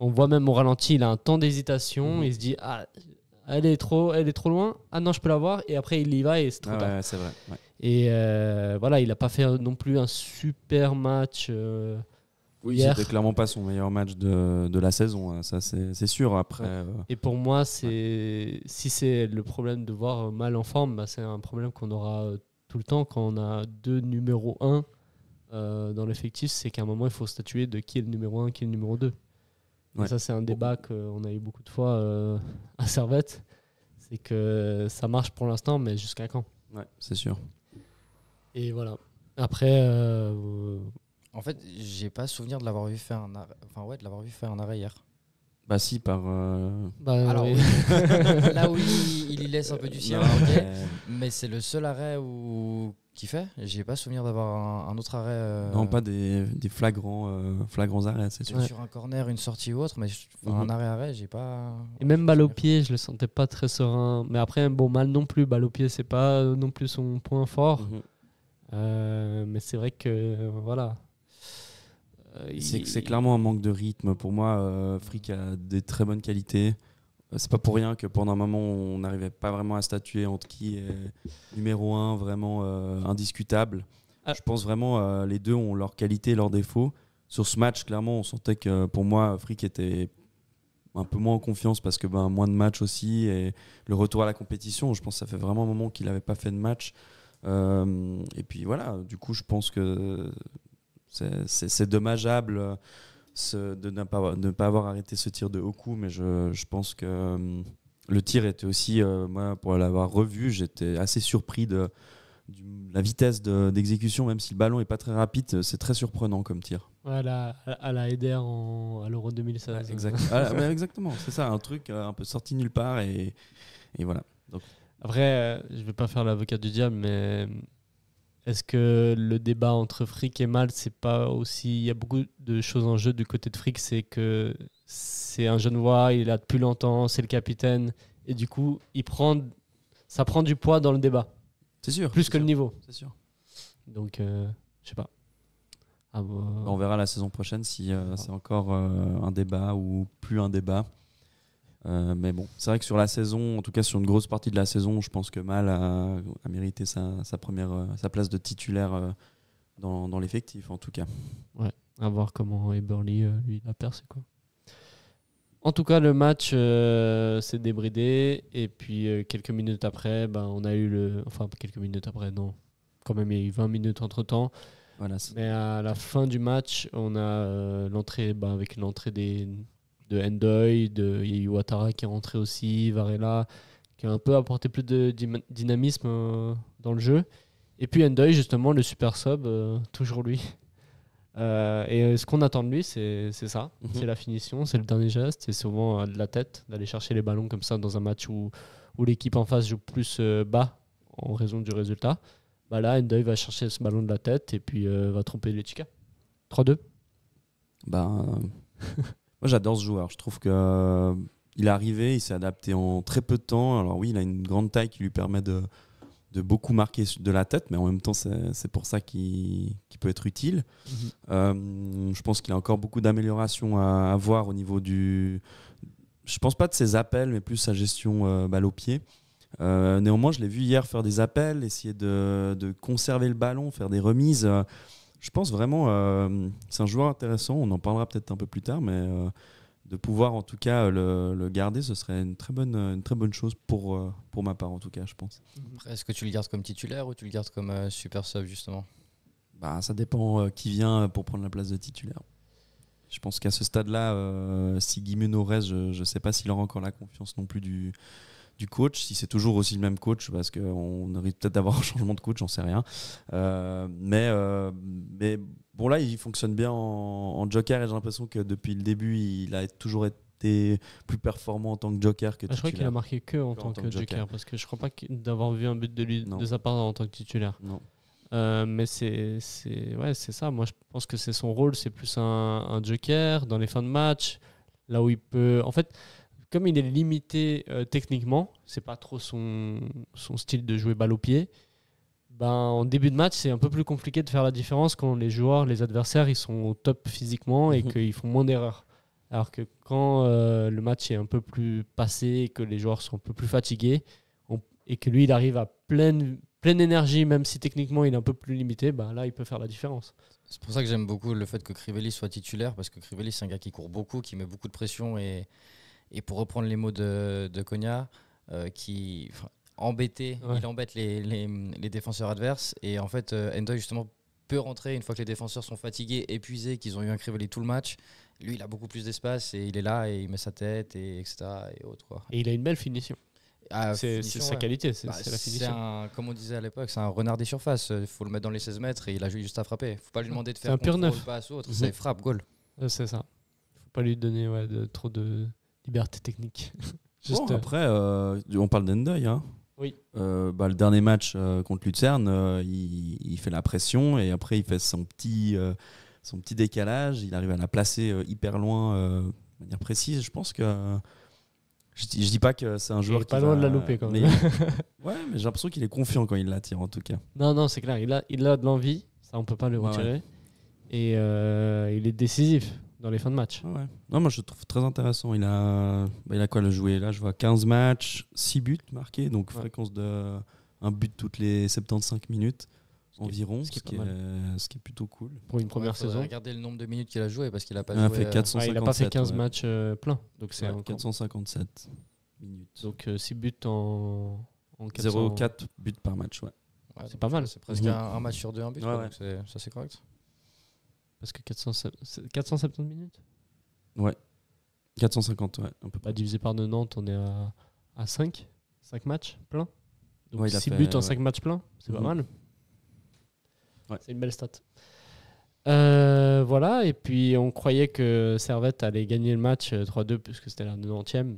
on voit même au ralenti, il a un temps d'hésitation. Il se dit, elle est trop loin. Ah non, je peux la voir. Et après, il y va et c'est trop tard. Ouais, c'est vrai. Ouais. Et voilà, il n'a pas fait non plus un super match. Oui, hier. c'était clairement pas son meilleur match de la saison, hein, ça c'est sûr. Après, Et pour moi, si c'est le problème de voir Mal en forme, c'est un problème qu'on aura tout le temps quand on a deux numéros 1 dans l'effectif. C'est qu'à un moment, il faut statuer de qui est le numéro 1, qui est le numéro 2. Ouais. Et ça, c'est un débat qu'on a eu beaucoup de fois à Servette. C'est que ça marche pour l'instant, mais jusqu'à quand ? ouais, c'est sûr. Et voilà. Après, En fait, j'ai pas souvenir de l'avoir vu faire un arrêt. Enfin, ouais, de l'avoir vu faire un arrêt hier. Bah si, par... Alors, oui. oui. Là où il y laisse un peu du sien, Non, ok. Mais c'est le seul arrêt qu'il fait. J'ai pas souvenir d'avoir un autre arrêt. Non, pas des flagrants arrêts, c'est sûr. Ouais. Sur un corner, une sortie ou autre, mais un arrêt, j'ai pas. Et même balle au pied, je le sentais pas très serein. Mais après, Mal non plus. Balle au pied, c'est pas non plus son point fort. Mais c'est vrai que voilà. C'est clairement un manque de rythme. Pour moi, Frick a des très bonnes qualités. C'est pas pour rien que pendant un moment, on n'arrivait pas vraiment à statuer entre qui est numéro 1, vraiment indiscutable. Je pense vraiment les deux ont leurs qualités et leurs défauts. Sur ce match, clairement, on sentait que pour moi, Frick était un peu moins en confiance parce que moins de matchs aussi. Et le retour à la compétition, je pense que ça fait vraiment un moment qu'il n'avait pas fait de match. Et puis voilà, du coup, je pense que c'est dommageable de ne pas avoir arrêté ce tir de Oku, mais je pense que le tir était aussi, moi, pour l'avoir revu, j'étais assez surpris de la vitesse d'exécution, même si le ballon n'est pas très rapide, c'est très surprenant comme tir. Ouais, à la Eder à l'Euro 2016. Ouais, exactement, c'est ça, un truc un peu sorti nulle part et voilà. Donc, après, je vais pas faire l'avocat du diable, mais est-ce que le débat entre Frick et Mal, c'est pas aussi... Il y a beaucoup de choses en jeu du côté de Frick, c'est que c'est un Genevois, il est là depuis longtemps, c'est le capitaine, et du coup, ça prend du poids dans le débat. C'est sûr. Plus que le niveau. C'est sûr. Donc, je sais pas. On verra la saison prochaine si c'est encore un débat ou plus un débat. Mais bon, c'est vrai que sur la saison, en tout cas sur une grosse partie de la saison, je pense que Mal a mérité sa place de titulaire dans l'effectif, en tout cas. Ouais, à voir comment Eberly, lui, l'a percé, quoi. En tout cas, le match s'est débridé. Et puis, quelques minutes après, on a eu Enfin, quelques minutes après, non. Quand même, il y a eu 20 minutes entre-temps. Voilà, mais à la fin du match, on a l'entrée, avec l'entrée de Ndoye, de Yeyu Ouattara qui est rentré aussi, Varela, qui a un peu apporté plus de dynamisme dans le jeu. Et puis Ndoye, justement, le super sub, toujours lui. Et ce qu'on attend de lui, c'est ça. C'est la finition, c'est le dernier geste. C'est souvent de la tête, d'aller chercher les ballons comme ça dans un match où l'équipe en face joue plus bas en raison du résultat. Là, Ndoye va chercher ce ballon de la tête et puis va tromper les Chicas. 3-2. Moi, j'adore ce joueur. Je trouve qu'il est arrivé, il s'est adapté en très peu de temps. Alors oui, il a une grande taille qui lui permet de beaucoup marquer de la tête, mais en même temps, c'est pour ça qu'il peut être utile. Je pense qu'il a encore beaucoup d'améliorations à avoir au niveau du... Je pense pas de ses appels, mais plus sa gestion balle au pied. Néanmoins, je l'ai vu hier faire des appels, essayer de conserver le ballon, faire des remises. Je pense vraiment c'est un joueur intéressant. On en parlera peut-être un peu plus tard, mais de pouvoir en tout cas le garder, ce serait une très bonne chose pour ma part en tout cas, je pense. Après, est-ce que tu le gardes comme titulaire ou tu le gardes comme super sub justement ? Ça dépend qui vient pour prendre la place de titulaire. Je pense qu'à ce stade-là, si Guimeno reste, je ne sais pas s'il aura encore la confiance non plus du coach, si c'est toujours aussi le même coach, parce qu'on arrive peut-être d'avoir un changement de coach, j'en sais rien. Mais bon, là, il fonctionne bien en joker et j'ai l'impression que depuis le début, il a toujours été plus performant en tant que joker que titulaire. Je crois qu'il a marqué en tant que joker, parce que je ne crois pas d'avoir vu un but de sa part en tant que titulaire. Non. Mais c'est ça. Moi, je pense que c'est son rôle, c'est plus un joker dans les fins de match, là où il peut... En fait, comme il est limité techniquement, c'est pas trop son style de jouer balle au pied. En début de match, c'est un peu plus compliqué de faire la différence quand les adversaires, ils sont au top physiquement et qu'ils font moins d'erreurs. Alors que quand le match est un peu plus passé, que les joueurs sont un peu plus fatigués, et que lui, il arrive à pleine énergie, même si techniquement il est un peu plus limité, là, il peut faire la différence. C'est pour ça que j'aime beaucoup le fait que Crivelli soit titulaire, parce que Crivelli, c'est un gars qui court beaucoup, qui met beaucoup de pression et pour reprendre les mots de Konya, il embête les défenseurs adverses. Et en fait, Ndoye, justement, peut rentrer une fois que les défenseurs sont fatigués, épuisés, qu'ils ont eu un Crivelli tout le match. Lui, il a beaucoup plus d'espace et il est là et il met sa tête, etc. Et autres, quoi. Et il a une belle finition. C'est sa qualité, c'est la finition. Comme on disait à l'époque, c'est un renard des surfaces. Il faut le mettre dans les 16 mètres et il a juste à frapper. Il ne faut pas lui demander de faire contrôle, passe ou autre. C'est frappe, goal. C'est ça. Il ne faut pas lui donner trop de liberté technique. Après, on parle d'Ndoye. Hein. Oui. Le dernier match contre Lucerne, il fait la pression et après il fait son petit décalage. Il arrive à la placer hyper loin de manière précise. Je pense que... Je dis pas que c'est un joueur qui pas loin de la louper quand même. Ouais, mais j'ai l'impression qu'il est confiant quand il la tire en tout cas. Non, c'est clair. Il a de l'envie. Ça, on peut pas le retirer. Ouais. Et il est décisif dans les fins de match. Ouais. Non, moi je le trouve très intéressant. Il a quoi le jouer là? Je vois 15 matchs, 6 buts marqués, donc fréquence de un but toutes les 75 minutes environ, ce qui est plutôt cool. Pour une première saison. Regardez le nombre de minutes qu'il a joué parce qu'il a pas joué. Fait 457, il a pas fait 15 matchs pleins. Donc c'est 457 minutes. Donc 6 buts en 400... 0,4 buts par match, c'est pas mal. C'est presque un match sur deux, un but. Ouais. Donc ça c'est correct. Parce que 470 minutes Ouais. 450, ouais, un peu. Bah, divisé par 90, on est à 5 matchs pleins. Donc Ouais, il a 6 fait, buts en ouais. 5 matchs pleins, c'est pas Mhm. mal. Ouais. C'est une belle stat. Voilà, et puis on croyait que Servette allait gagner le match 3-2 puisque c'était la 90e.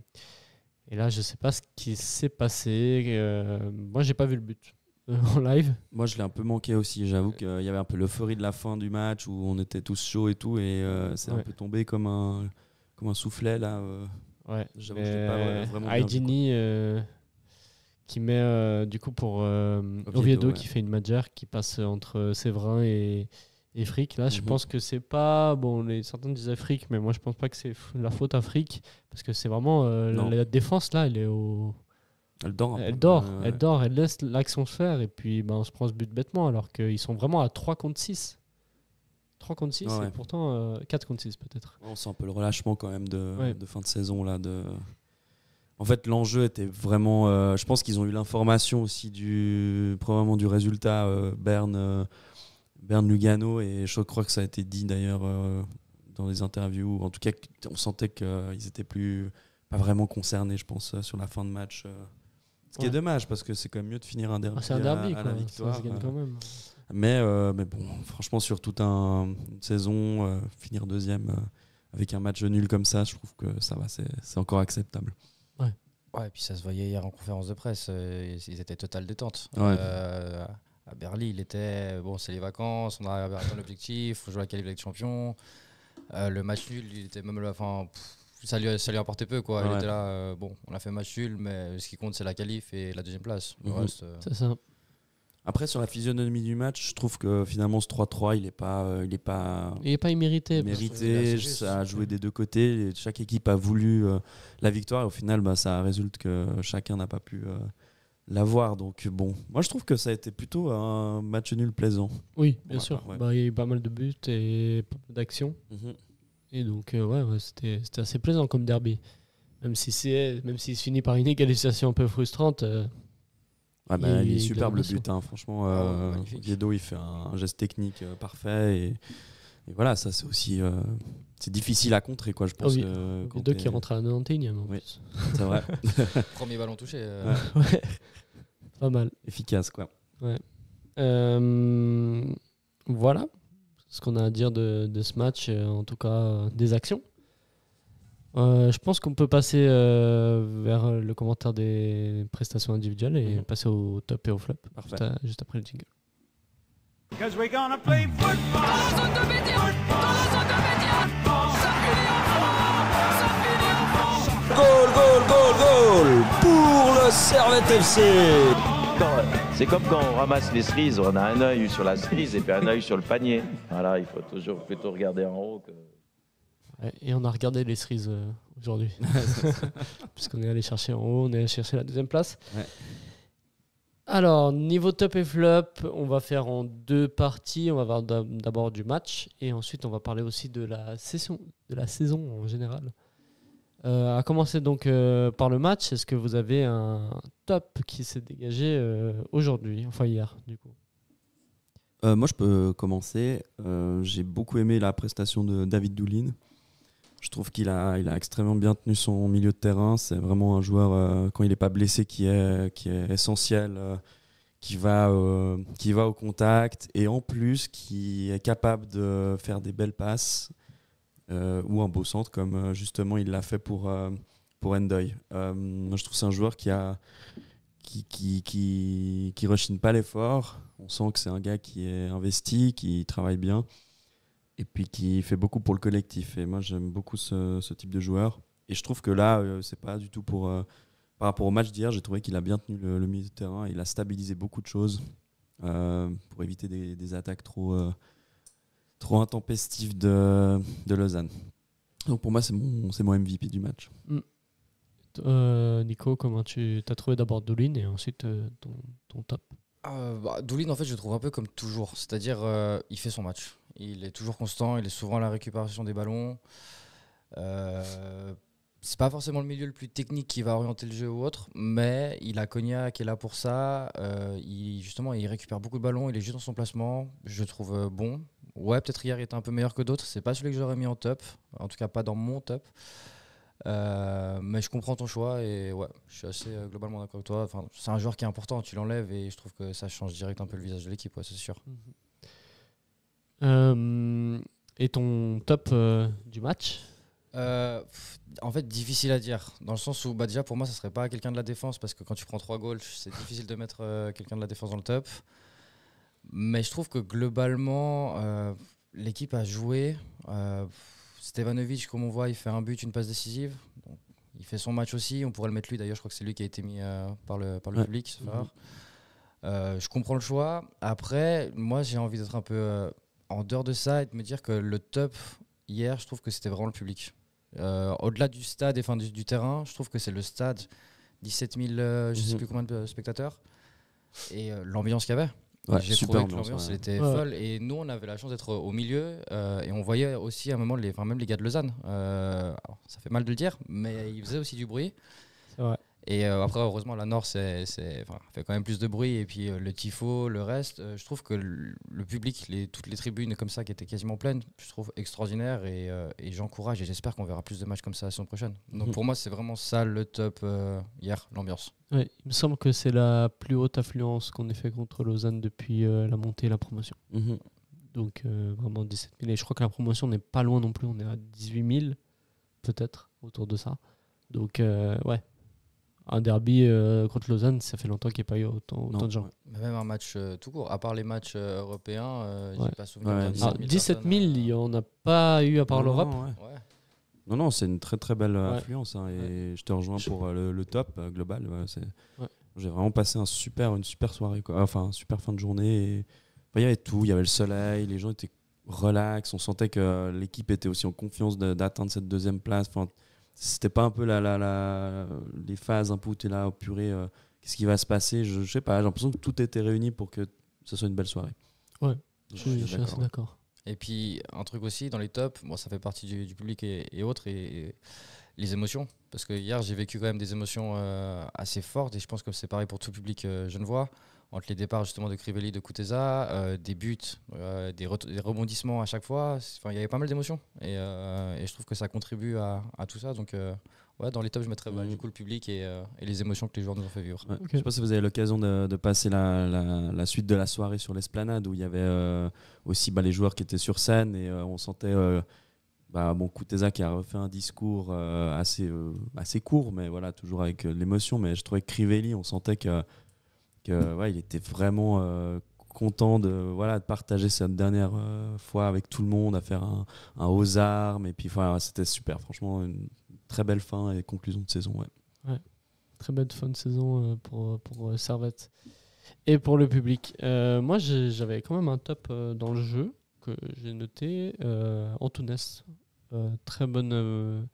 Et là, je sais pas ce qui s'est passé. Moi, j'ai pas vu le but en live. Moi, je l'ai un peu manqué aussi. J'avoue qu'il y avait un peu l'euphorie de la fin du match où on était tous chauds et tout. Et c'est un Ouais. peu tombé comme un soufflet, là. Ouais, J'avoue que je l'ai pas vraiment bien vu, Aidini qui met du coup pour Oviedo ouais. qui fait une major qui passe entre Séverin et Frick. Là, je Mhm. pense que c'est pas. Bon, certains disaient Frick, mais moi je pense pas que c'est la faute à Frick parce que c'est vraiment Non. la défense là, elle est au. Elle dort un peu. Elle dort, elle laisse l'action se faire et puis on se prend ce but bêtement alors qu'ils sont vraiment à 3 contre 6. 3 contre 6 Ouais. et pourtant 4 contre 6 peut-être. On sent un peu le relâchement quand même Ouais. de fin de saison, là. En fait, l'enjeu était vraiment. Je pense qu'ils ont eu l'information aussi probablement du résultat Berne-Lugano, et je crois que ça a été dit d'ailleurs dans les interviews. En tout cas, on sentait qu'ils étaient pas vraiment concernés, je pense, sur la fin de match. Ce qui est Ouais. dommage parce que c'est quand même mieux de finir un derby, C'est un derby à quoi, la victoire. ça se gagne quand même. Mais bon, franchement, sur toute une saison, finir deuxième avec un match nul comme ça, je trouve que ça va, c'est encore acceptable. Ouais, et puis ça se voyait hier en conférence de presse, ils étaient total détente. Ouais. À Berly, il était bon, c'est les vacances, on a atteint l'objectif, on joue la qualif avec champion. Le match nul, il était même ça lui importait peu quoi. Il Ouais. était là, bon, on a fait match nul, mais ce qui compte c'est la qualif et la deuxième place. Le Mhm. reste, C'est ça. Après, sur la physionomie du match, je trouve que finalement ce 3-3, il est pas Il n'est pas immérité. c'est mérité. assez juste. Ça a joué des deux côtés. Chaque équipe a voulu la victoire. Et au final, ça résulte que chacun n'a pas pu l'avoir. Donc bon, moi je trouve que ça a été plutôt un match nul plaisant. Oui, bien Ouais, sûr. ouais. Il y a eu pas mal de buts et pas mal d'actions. Et donc, c'était assez plaisant comme derby. Même s'il se finit par une égalisation un peu frustrante. Ouais, bah, il est Il superbe le donne but, hein. Franchement. magnifique. Oviedo, il fait un geste technique parfait. Et voilà, ça c'est aussi. C'est difficile à contrer, quoi, je pense. Oui. quand Les deux t'es- qui rentrent à la 90e en Oui. plus. C'est vrai. Premier ballon touché. Ouais. Pas mal. Efficace, quoi. Voilà ce qu'on a à dire de ce match, en tout cas des actions. Je pense qu'on peut passer vers le commentaire des prestations individuelles et passer au top et au flop. Parfait. Juste après le jingle. Because we're gonna play football. Goal, goal, goal, goal pour le Servette FC. C'est comme quand on ramasse les cerises, on a un œil sur la cerise et puis un œil sur le panier. Voilà, il faut toujours plutôt regarder en haut. Ouais, et on a regardé les cerises aujourd'hui. Puisqu'on est allé chercher en haut, on est allé chercher la deuxième place. Ouais. Alors, niveau top et flop, on va faire en deux parties. On va voir d'abord du match et ensuite on va parler aussi de la saison en général. À commencer donc par le match, est-ce que vous avez un top qui s'est dégagé aujourd'hui, enfin hier du coup? Moi, je peux commencer. J'ai beaucoup aimé la prestation de David Doulin. Je trouve qu'il a extrêmement bien tenu son milieu de terrain. C'est vraiment un joueur, quand il n'est pas blessé, qui est essentiel, qui va au contact et en plus qui est capable de faire des belles passes ou un beau centre, comme justement il l'a fait pour Ndoye. Moi, je trouve que c'est un joueur qui rechigne pas l'effort. On sent que c'est un gars qui est investi, qui travaille bien et puis qui fait beaucoup pour le collectif. Et moi, j'aime beaucoup ce type de joueur. Et je trouve que là, c'est pas du tout par rapport au match d'hier, j'ai trouvé qu'il a bien tenu le milieu de terrain. Il a stabilisé beaucoup de choses pour éviter des attaques trop intempestives de Lausanne. Donc pour moi, c'est mon MVP du match. Nico, comment tu as trouvé d'abord Doulin et ensuite ton top? Doulin, en fait, je le trouve un peu comme toujours. C'est-à-dire, il fait son match. Il est toujours constant, il est souvent à la récupération des ballons. C'est pas forcément le milieu le plus technique qui va orienter le jeu ou autre, mais il a Cognac qui est là pour ça. Il récupère beaucoup de ballons, il est juste dans son placement. Je le trouve bon. Ouais, peut-être hier il était un peu meilleur que d'autres. C'est pas celui que j'aurais mis en top, en tout cas pas dans mon top. Mais je comprends ton choix et ouais, je suis assez globalement d'accord avec toi. Enfin, c'est un joueur qui est important, tu l'enlèves et je trouve que ça change direct un peu le visage de l'équipe, ouais, c'est sûr. Et ton top du match? En fait, difficile à dire, dans le sens où déjà pour moi ça serait pas quelqu'un de la défense parce que quand tu prends 3 goals, c'est difficile de mettre quelqu'un de la défense dans le top. Mais je trouve que globalement, l'équipe a joué. Stevanovic, comme on voit, il fait un but, une passe décisive. Donc, il fait son match aussi. On pourrait le mettre lui, d'ailleurs, je crois que c'est lui qui a été mis par le public. C'est rare. Je comprends le choix. Après, moi, j'ai envie d'être un peu en dehors de ça et de me dire que le top, hier, je trouve que c'était vraiment le public. Au-delà du stade et du terrain, je trouve que c'est le stade, 17 000, je ne sais plus combien de spectateurs, et l'ambiance qu'il y avait. Ouais, j'ai trouvé que l'ambiance elle était folle et nous on avait la chance d'être au milieu et on voyait aussi à un moment même les gars de Lausanne, alors, ça fait mal de le dire mais ils faisaient aussi du bruit. C'est vrai. Et après heureusement la Nord fait quand même plus de bruit et puis le tifo, le reste, je trouve que le public, toutes les tribunes comme ça qui étaient quasiment pleines, je trouve extraordinaire et j'encourage et j'espère qu'on verra plus de matchs comme ça la saison prochaine. Donc pour moi c'est vraiment ça le top hier, l'ambiance. Ouais, il me semble que c'est la plus haute affluence qu'on ait fait contre Lausanne depuis la montée et la promotion. Donc vraiment 17 000 et je crois que la promotion n'est pas loin non plus, on est à 18 000 peut-être autour de ça. Donc ouais. Un derby contre Lausanne, ça fait longtemps qu'il n'y a pas eu autant de gens. Mais même un match tout court, à part les matchs européens, j'ai pas souvenir de 17 000, il n'y en a pas eu à part l'Europe. Non, c'est une très très belle affluence. Et je te rejoins pour le top global. J'ai vraiment passé une super soirée, quoi. Enfin, une super fin de journée. Et il y avait tout, il y avait le soleil, les gens étaient relax, on sentait que l'équipe était aussi en confiance d'atteindre cette deuxième place. Enfin, c'était pas un peu les phases un peu où tu es là, oh, purée, qu'est-ce qui va se passer, je sais pas, j'ai l'impression que tout était réuni pour que ce soit une belle soirée. Ouais, je suis assez d'accord. Et puis un truc aussi dans les tops, ça fait partie du public et autres, et les émotions, parce que hier j'ai vécu quand même des émotions assez fortes et je pense que c'est pareil pour tout le public genevois. Entre les départs justement de Crivelli, de Kuteza, des buts, des rebondissements à chaque fois, il y avait pas mal d'émotions et je trouve que ça contribue à tout ça. Donc dans les tops je mettrais du coup le public et les émotions que les joueurs nous ont fait vivre. Je sais pas si vous avez l'occasion de passer la suite de la soirée sur l'esplanade où il y avait aussi les joueurs qui étaient sur scène et on sentait Kuteza qui a refait un discours assez court mais voilà, toujours avec l'émotion, mais je trouvais que Crivelli, on sentait il était vraiment content de partager cette dernière fois avec tout le monde, à faire un aux armes et puis c'était super, franchement une très belle fin et conclusion de saison. Ouais. Très belle fin de saison pour Servette et pour le public. Moi j'avais quand même un top dans le jeu que j'ai noté, Antunes, très bonne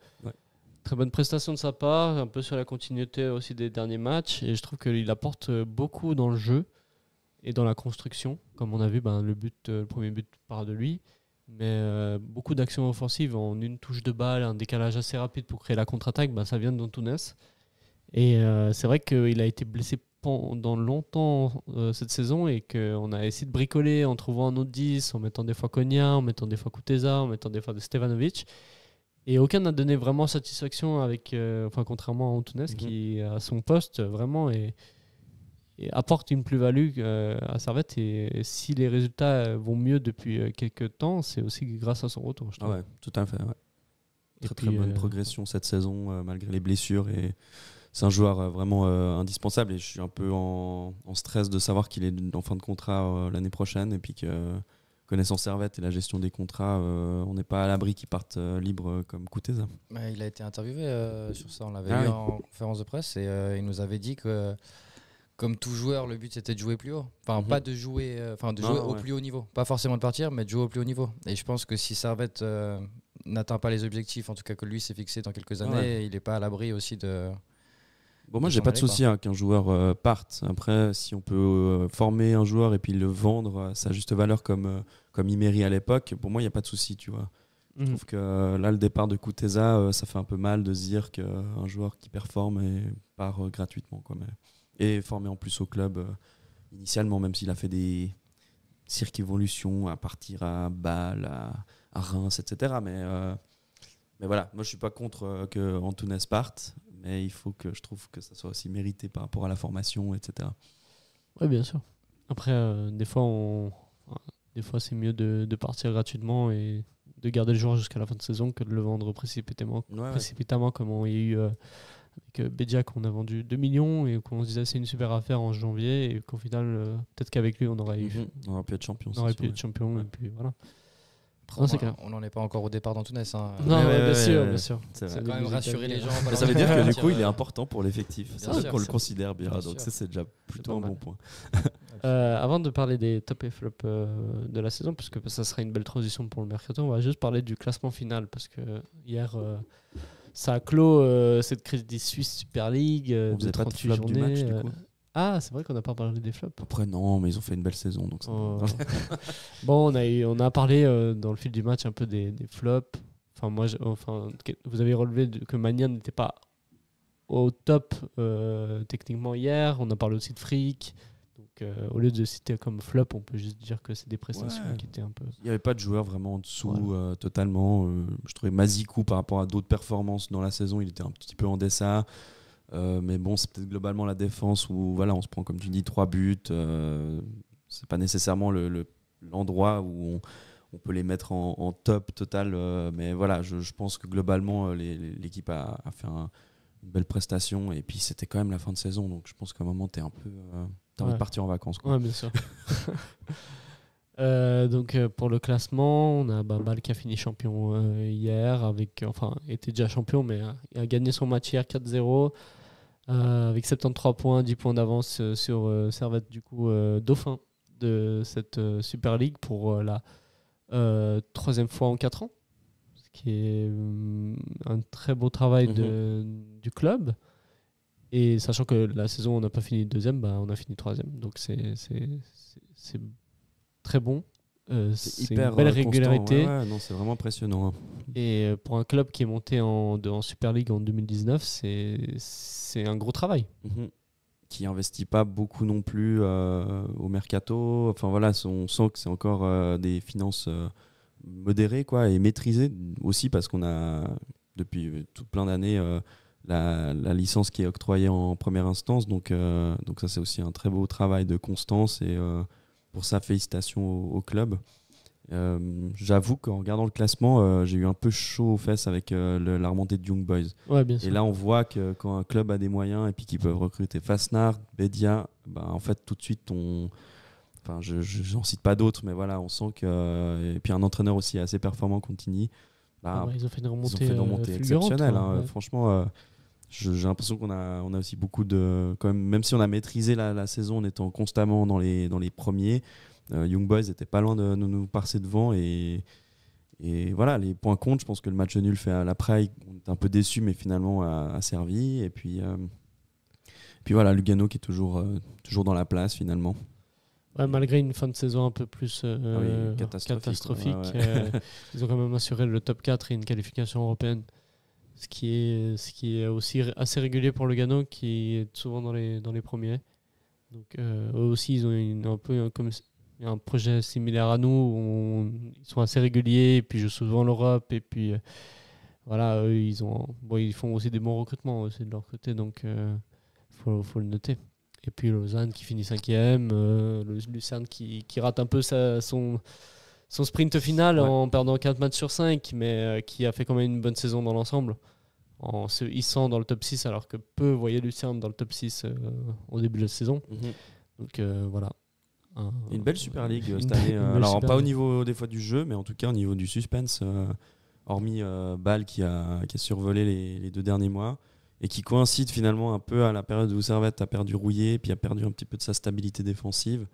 prestation de sa part, un peu sur la continuité aussi des derniers matchs. Et je trouve qu'il apporte beaucoup dans le jeu et dans la construction. Comme on a vu, le premier but part de lui. Mais beaucoup d'actions offensives en une touche de balle, un décalage assez rapide pour créer la contre-attaque, ça vient d'Antunes. Et c'est vrai qu'il a été blessé pendant longtemps cette saison et qu'on a essayé de bricoler en trouvant un autre 10, en mettant des fois Konya, en mettant des fois Kuteza, en mettant des fois de Stevanovic. Et aucun n'a donné vraiment satisfaction contrairement à Antunes qui, à son poste, vraiment et apporte une plus-value à Servette. Et si les résultats vont mieux depuis quelques temps, c'est aussi grâce à son retour, je trouve. Ouais, tout à fait. Ouais. Très bonne progression cette saison, malgré les blessures. Et c'est un joueur vraiment indispensable. Et je suis un peu en stress de savoir qu'il est en fin de contrat l'année prochaine. Et puis que, connaissant Servette et la gestion des contrats, on n'est pas à l'abri qu'il parte libre comme Kuteza. Il a été interviewé sur ça, on l'avait vu en conférence de presse et il nous avait dit que comme tout joueur, le but c'était de jouer plus haut. Pas de jouer, jouer au plus haut niveau. Pas forcément de partir, mais de jouer au plus haut niveau. Et je pense que si Servette n'atteint pas les objectifs, en tout cas que lui s'est fixé dans quelques années, il n'est pas à l'abri aussi de... Moi, j'ai pas de souci qu'un joueur parte. Après, si on peut former un joueur et puis le vendre à sa juste valeur comme Imeri à l'époque, pour moi, il n'y a pas de souci, tu vois. Je trouve que là, le départ de Kuteza, ça fait un peu mal de se dire qu'un joueur qui performe part gratuitement, quoi. Et formé en plus au club initialement, même s'il a fait des circonvolutions à partir à Bâle, à Reims, etc. Mais voilà, moi je suis pas contre que Antunes parte, mais il faut que je trouve que ça soit aussi mérité par rapport à la formation, etc. Oui, bien sûr. Après, des fois, c'est mieux de partir gratuitement et de garder le joueur jusqu'à la fin de saison que de le vendre précipitamment comme on y a eu avec Bédia qu'on a vendu 2 millions et qu'on se disait c'est une super affaire en janvier et qu'au final, peut-être qu'avec lui, on aurait pu être champion. On aurait pu être champion, ouais. Et puis voilà. Après, on n'en est pas encore au départ d'Antunes. Hein. Non, bien sûr. C'est quand même rassurer les gens. Ça veut dire que du coup, il est important pour l'effectif. C'est vrai qu'on le considère bien. Donc ça, c'est déjà plutôt un bon point. Avant de parler des top et flop de la saison, puisque ça sera une belle transition pour le mercato, on va juste parler du classement final parce que hier, ça a clos cette crédit Suisse Super League de 38 journées. Du match, du coup. Ah, c'est vrai qu'on n'a pas parlé des flops. Après, non, mais ils ont fait une belle saison. Donc bon, on a parlé dans le fil du match un peu des flops. Vous avez relevé que Magnan n'était pas au top techniquement hier. On a parlé aussi de Frick. Donc, au lieu de citer comme flop, on peut juste dire que c'est des prestations qui étaient un peu... Il n'y avait pas de joueur vraiment en dessous totalement. Je trouvais Mazikou, par rapport à d'autres performances dans la saison, il était un petit peu en deçà. Mais bon, c'est peut-être globalement la défense où voilà, on se prend, comme tu dis, 3 buts. C'est pas nécessairement l'endroit où on peut les mettre en top total. Mais voilà, je pense que globalement, l'équipe a fait une belle prestation. Et puis, c'était quand même la fin de saison. Donc, je pense qu'à un moment, t'as envie de partir en vacances, quoi. Ouais, bien sûr. Donc pour le classement, on a Bâle qui a fini champion hier, était déjà champion, mais il a gagné son match hier 4-0 avec 73 points, 10 points d'avance sur Servette, du coup dauphin de cette Super League pour la 3e fois en 4 ans, ce qui est un très beau travail du club. Et sachant que la saison on n'a pas fini 2e, on a fini 3e, donc c'est très bon. C'est une belle régularité. Non, c'est vraiment impressionnant. Et pour un club qui est monté en Super League en 2019, c'est un gros travail. Qui investit pas beaucoup non plus au mercato. Enfin voilà, on sent que c'est encore des finances modérées, quoi, et maîtrisées aussi parce qu'on a depuis plein d'années la licence qui est octroyée en première instance. Donc ça, c'est aussi un très beau travail de constance et pour ça, félicitations au club. J'avoue qu'en regardant le classement, j'ai eu un peu chaud aux fesses avec la remontée de Young Boys. Ouais, bien sûr. Et là, on voit que quand un club a des moyens et puis qu'ils peuvent recruter Fasnard, Bédia, en fait, tout de suite, j'en cite pas d'autres, mais voilà, on sent que. Et puis un entraîneur aussi assez performant, Contini. Ils ont fait une remontée exceptionnelle. Ouais. Franchement, j'ai l'impression qu'on a aussi beaucoup de. Quand même si on a maîtrisé la saison en étant constamment dans les premiers, Young Boys n'était pas loin de nous passer devant. Et voilà, les points comptent. Je pense que le match nul fait à la Praille, on était un peu déçus, mais finalement a servi. Et puis voilà, Lugano qui est toujours dans la place finalement. Ouais, malgré une fin de saison un peu plus catastrophique, ils ont quand même assuré le top 4 et une qualification européenne. Ce qui est aussi assez régulier pour Lugano, qui est souvent dans les premiers. Donc eux aussi, ils ont un projet similaire à nous, où ils sont assez réguliers, et puis jouent souvent l'Europe, et puis voilà, eux, ils font aussi des bons recrutements aussi de leur côté, donc faut le noter. Et puis Lausanne qui finit 5e, le Lucerne qui rate un peu son sprint final en perdant 4 matchs sur 5, mais qui a fait quand même une bonne saison dans l'ensemble, en se hissant dans le top 6, alors que peu voyaient Lucerne dans le top 6 au début de la saison. Donc voilà. Une belle Super League cette année. Alors pas au niveau des fois du jeu, mais en tout cas au niveau du suspense, hormis Bâle qui a survolé les 2 derniers mois, et qui coïncide finalement un peu à la période où Servette a perdu Rouillé, puis a perdu un petit peu de sa stabilité défensive.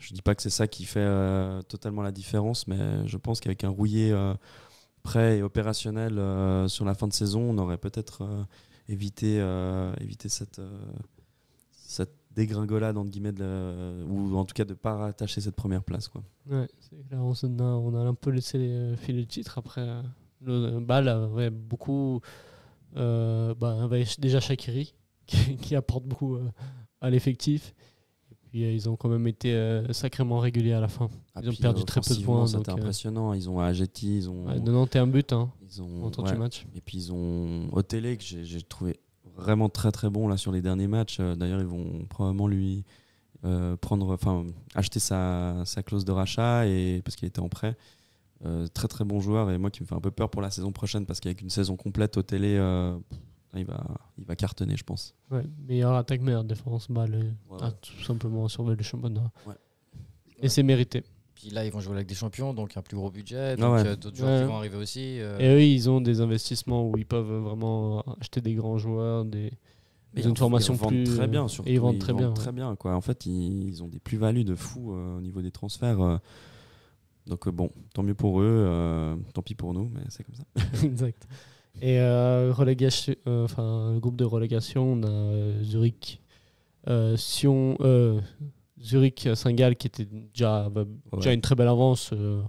Je ne dis pas que c'est ça qui fait totalement la différence, mais je pense qu'avec un Rouillé prêt et opérationnel sur la fin de saison, on aurait peut-être évité cette dégringolade, entre guillemets, ou en tout cas de ne pas rattacher cette première place, quoi. Ouais, c'est clair, on a un peu laissé filer le titre. Après, le Bâle avait beaucoup... avait déjà Shaqiri qui apporte beaucoup à l'effectif. Et puis ils ont quand même été sacrément réguliers à la fin. Ils ont puis, perdu très peu de points. C'était impressionnant. Ils ont Ajeti, ils ont 91 buts en ont 38 matchs. Et puis ils ont Otele que j'ai trouvé vraiment très très bon là sur les derniers matchs. D'ailleurs, ils vont probablement lui acheter sa clause de rachat parce qu'il était en prêt. Très très bon joueur, et moi qui me fait un peu peur pour la saison prochaine parce qu'avec une saison complète Otele, il va cartonner, je pense. Ouais, meilleure attaque, meilleure défense, tout simplement sauver le championnat. Ouais. Et c'est mérité. Puis là, ils vont jouer avec des champions, donc un plus gros budget, donc d'autres joueurs qui vont arriver aussi. Et eux, ils ont des investissements où ils peuvent vraiment acheter des grands joueurs, ils ont une formation plus très bien, surtout. Et ils vendent très bien, quoi. En fait, ils ont des plus-values de fou au niveau des transferts. Donc bon, tant mieux pour eux, tant pis pour nous, mais c'est comme ça. Exact. Et le groupe de relégation, on a Zurich, Zurich, Saint-Gall qui était déjà une très belle avance. Je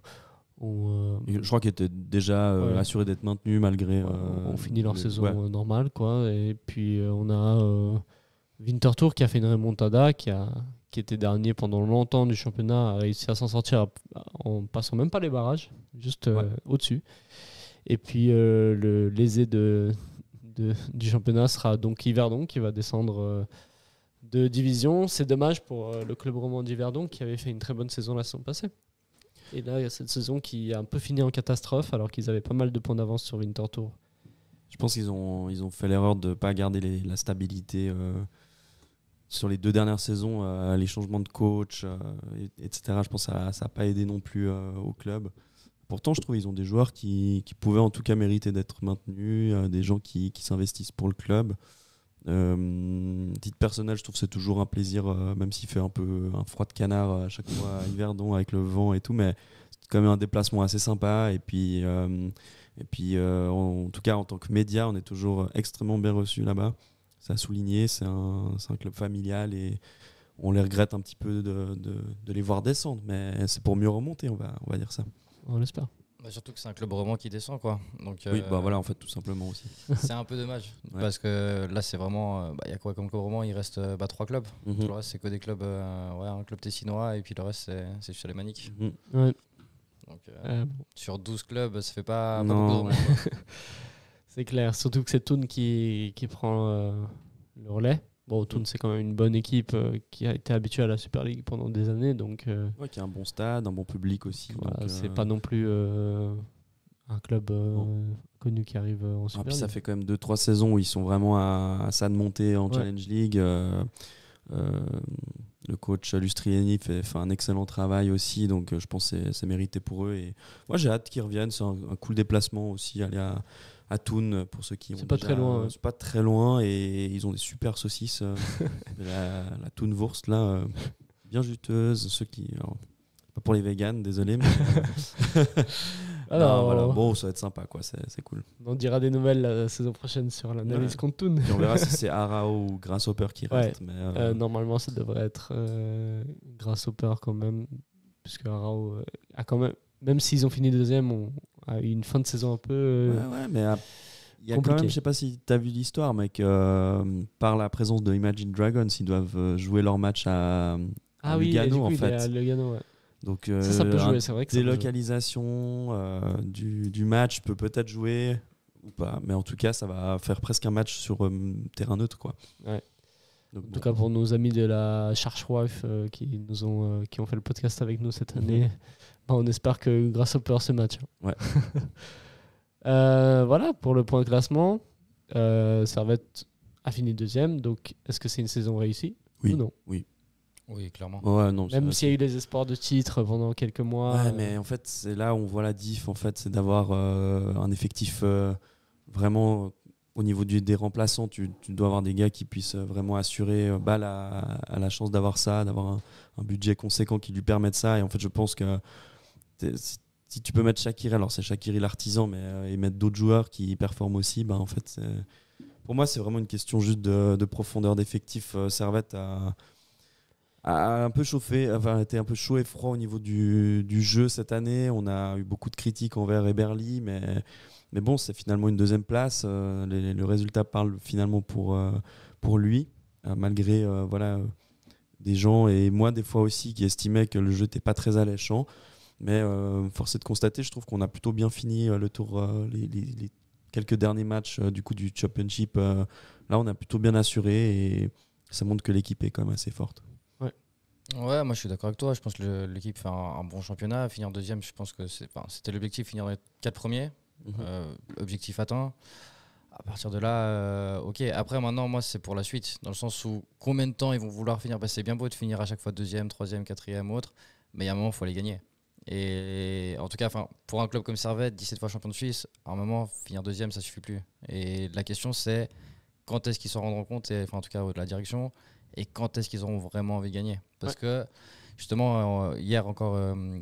crois qu'ils étaient déjà assurés d'être maintenus malgré. On finit leur saison normale, quoi. Et puis on a Winterthur qui a fait une remontada, qui était dernier pendant longtemps du championnat, a réussi à s'en sortir en passant même pas les barrages, juste au-dessus. Et puis le lésé du championnat sera donc Yverdon qui va descendre de division. C'est dommage pour le club roman d'Yverdon qui avait fait une très bonne saison la saison passée. Et là, il y a cette saison qui a un peu fini en catastrophe alors qu'ils avaient pas mal de points d'avance sur Winterthur. Je pense qu'ils ont fait l'erreur de ne pas garder la stabilité sur les 2 dernières saisons, les changements de coach, etc. Je pense que ça n'a pas aidé non plus au club. Pourtant, je trouve qu'ils ont des joueurs qui pouvaient en tout cas mériter d'être maintenus, des gens qui s'investissent pour le club. Titre personnel, je trouve que c'est toujours un plaisir, même s'il fait un peu un froid de canard à chaque fois à Yverdon avec le vent et tout, mais c'est quand même un déplacement assez sympa. Et puis en tout cas, en tant que média, on est toujours extrêmement bien reçus là-bas. C'est à souligner, c'est un club familial et on les regrette un petit peu de les voir descendre, mais c'est pour mieux remonter, on va dire ça. On l'espère. Surtout que c'est un club roman qui descend, quoi. Donc, oui, voilà, en fait, tout simplement aussi. C'est un peu dommage, parce que là, c'est vraiment... y a quoi comme club roman? Il reste 3 clubs. Tout le reste, c'est que des clubs... un club tessinois, et puis le reste, c'est chez les Maniques. Ouais. Donc, sur 12 clubs, ça fait pas beaucoup de roman. C'est clair, surtout que c'est Thun qui prend le relais. Bon, Thun, c'est quand même une bonne équipe qui a été habituée à la Super League pendant des années. Donc, qui a un bon stade, un bon public aussi. Voilà, donc, c'est pas non plus un club connu qui arrive en Super League. Ça fait quand même 2-3 saisons où ils sont vraiment à ça de monter en Challenge League. Le coach Lustrieni fait un excellent travail aussi. Donc, je pense que c'est mérité pour eux. Et moi, j'ai hâte qu'ils reviennent. C'est un cool déplacement aussi, aller à Thun pour ceux qui ont. C'est pas très loin. C'est pas très loin et ils ont des super saucisses. la Thunwurst là, bien juteuse. Ceux qui, pas pour les véganes, désolé. Mais alors, voilà. Bon, ça va être sympa, quoi. C'est cool. On dira des nouvelles la saison prochaine sur l'analyse contre Thun. Et on verra si c'est Arao ou Grasshopper qui reste. Mais normalement, ça devrait être Grasshopper quand même, puisque Arao a quand même s'ils ont fini deuxième, a eu une fin de saison un peu mais il y a quand même, je sais pas si tu as vu l'histoire, mais par la présence de Imagine Dragons, ils doivent jouer leur match à Lugano, en fait. À Lugano, ouais. Donc ça peut jouer, c'est vrai que délocalisation du match peut-être jouer ou pas, mais en tout cas ça va faire presque un match sur terrain neutre, quoi. Ouais. Donc, en tout cas pour nos amis de la Charchwife qui ont fait le podcast avec nous cette année, on espère que Grasshopper ce match. Ouais. Voilà pour le point classement. Servette a fini deuxième, donc est-ce que c'est une saison réussie ou non? Oui, clairement. Ouais, non, même s'il y a eu des espoirs de titre pendant quelques mois. Ouais, mais en fait, c'est là où on voit la diff, en fait, c'est d'avoir un effectif vraiment au niveau des remplaçants. Tu dois avoir des gars qui puissent vraiment assurer. Bâle a la chance d'avoir ça, d'avoir un budget conséquent qui lui permette ça. Et en fait, je pense que si tu peux mettre Shaqiri, alors c'est Shaqiri l'artisan, mais et mettre d'autres joueurs qui performent aussi, en fait, pour moi, c'est vraiment une question juste de profondeur d'effectif. Servette a un peu été un peu chaud et froid au niveau du jeu cette année. On a eu beaucoup de critiques envers Eberli, mais bon, c'est finalement une deuxième place. Le résultat parle finalement pour lui, malgré des gens, et moi des fois aussi, qui estimaient que le jeu n'était pas très alléchant. Mais force est de constater, je trouve qu'on a plutôt bien fini le tour, les quelques derniers matchs du coup du Championship. Là, on a plutôt bien assuré et ça montre que l'équipe est quand même assez forte. Ouais, moi je suis d'accord avec toi. Je pense que l'équipe fait un bon championnat. Finir deuxième, je pense que c'était l'objectif, finir dans les 4 premiers. Objectif atteint. À partir de là, ok. Après, maintenant, moi, c'est pour la suite. Dans le sens où combien de temps ils vont vouloir finir. C'est bien beau de finir à chaque fois deuxième, troisième, quatrième, autre. Mais il y a un moment, il faut les gagner. Et en tout cas, pour un club comme Servette, 17 fois champion de Suisse, à un moment, finir deuxième, ça suffit plus. Et la question, c'est quand est-ce qu'ils s'en rendront compte, en tout cas de la direction, et quand est-ce qu'ils auront vraiment envie de gagner. Parce que, justement, hier encore,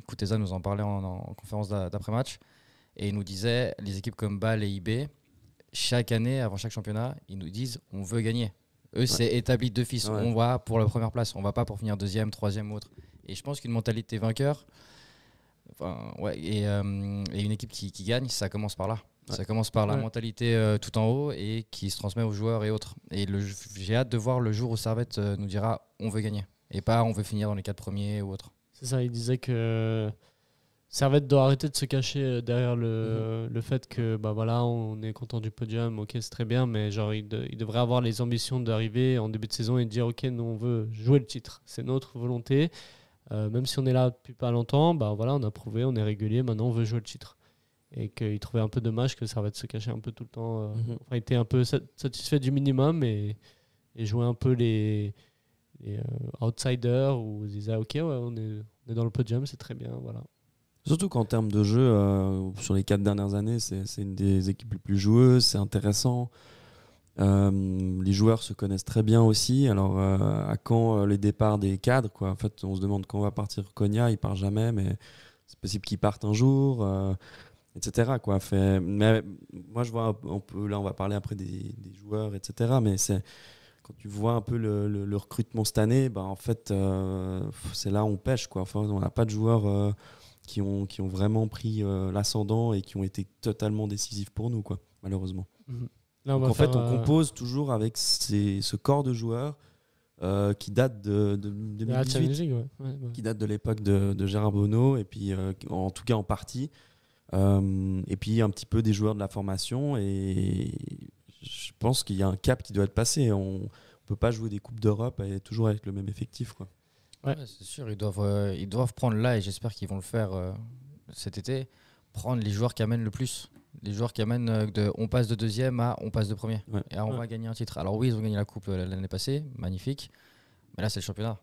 Kuteza nous en parlait en conférence d'après-match, et il nous disait, les équipes comme Bâle et IB, chaque année, avant chaque championnat, ils nous disent on veut gagner. Eux, c'est établi d'office. On va pour la première place, on va pas pour finir deuxième, troisième ou autre. Et je pense qu'une mentalité vainqueur, et une équipe qui gagne, ça commence par là. Ça commence par la mentalité tout en haut et qui se transmet aux joueurs et autres. Et j'ai hâte de voir le jour où Servette nous dira on veut gagner et pas on veut finir dans les 4 premiers ou autre. C'est ça, il disait que Servette doit arrêter de se cacher derrière le fait que voilà, on est content du podium, ok, c'est très bien, mais genre il devrait avoir les ambitions d'arriver en début de saison et de dire ok, nous on veut jouer le titre, c'est notre volonté. Même si on est là depuis pas longtemps, voilà, on a prouvé, on est régulier, maintenant on veut jouer le titre. Et qu'il trouvait un peu dommage que Servette se cachait un peu tout le temps. Il était un peu satisfait du minimum et jouait un peu les outsiders où ils disaient ok, on est dans le podium, c'est très bien. Voilà. Surtout qu'en termes de jeu, sur les 4 dernières années, c'est une des équipes les plus joueuses, c'est intéressant. Les joueurs se connaissent très bien aussi. Alors, à quand les départs des cadres, quoi. En fait, on se demande quand va partir Konya, il part jamais, mais c'est possible qu'il parte un jour, etc. Quoi. Mais moi, je vois un peu, là, on va parler après des joueurs, etc. Mais quand tu vois un peu le recrutement cette année, en fait, c'est là où on pêche, quoi. Enfin, on n'a pas de joueurs qui ont vraiment pris l'ascendant et qui ont été totalement décisifs pour nous, quoi, malheureusement. Là, donc, en fait, on compose toujours avec ce corps de joueurs qui date de 2018, qui date de l'époque de Gérard Bonneau, et puis en tout cas en partie, et puis un petit peu des joueurs de la formation. Et je pense qu'il y a un cap qui doit être passé. On ne peut pas jouer des Coupes d'Europe et toujours avec le même effectif, quoi. Ouais, c'est sûr, ils doivent prendre là, et j'espère qu'ils vont le faire cet été, prendre les joueurs qui amènent le plus. Les joueurs qui amènent on passe de deuxième à on passe de premier. Et on va gagner un titre. Alors oui, ils ont gagné la coupe l'année passée, magnifique. Mais là, c'est le championnat.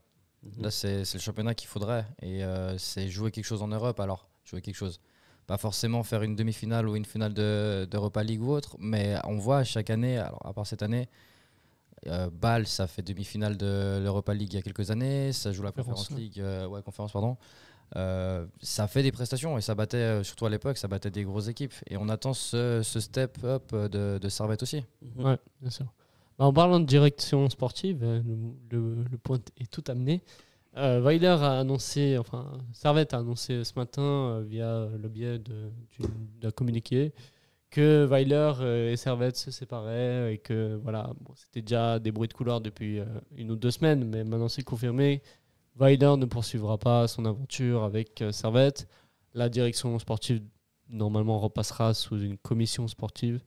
Là, c'est le championnat qu'il faudrait. Et c'est jouer quelque chose en Europe. Alors, jouer quelque chose. Pas forcément faire une demi-finale ou une finale d'Europa League ou autre. Mais on voit chaque année, alors à part cette année, Bâle, ça fait demi-finale de l'Europa League il y a quelques années. Ça joue la Conference League. Conférence, pardon. Ça fait des prestations et ça battait, surtout à l'époque, ça battait des grosses équipes, et on attend ce step up de Servette aussi. Ouais, bien sûr. En parlant de direction sportive, le point est tout amené. Weiler a annoncé, Servette a annoncé ce matin via le biais d'un communiqué que Weiler et Servette se séparaient et que voilà, c'était déjà des bruits de couloir depuis 1 ou 2 semaines, mais maintenant c'est confirmé. Weiler ne poursuivra pas son aventure avec Servette. La direction sportive, normalement, repassera sous une commission sportive,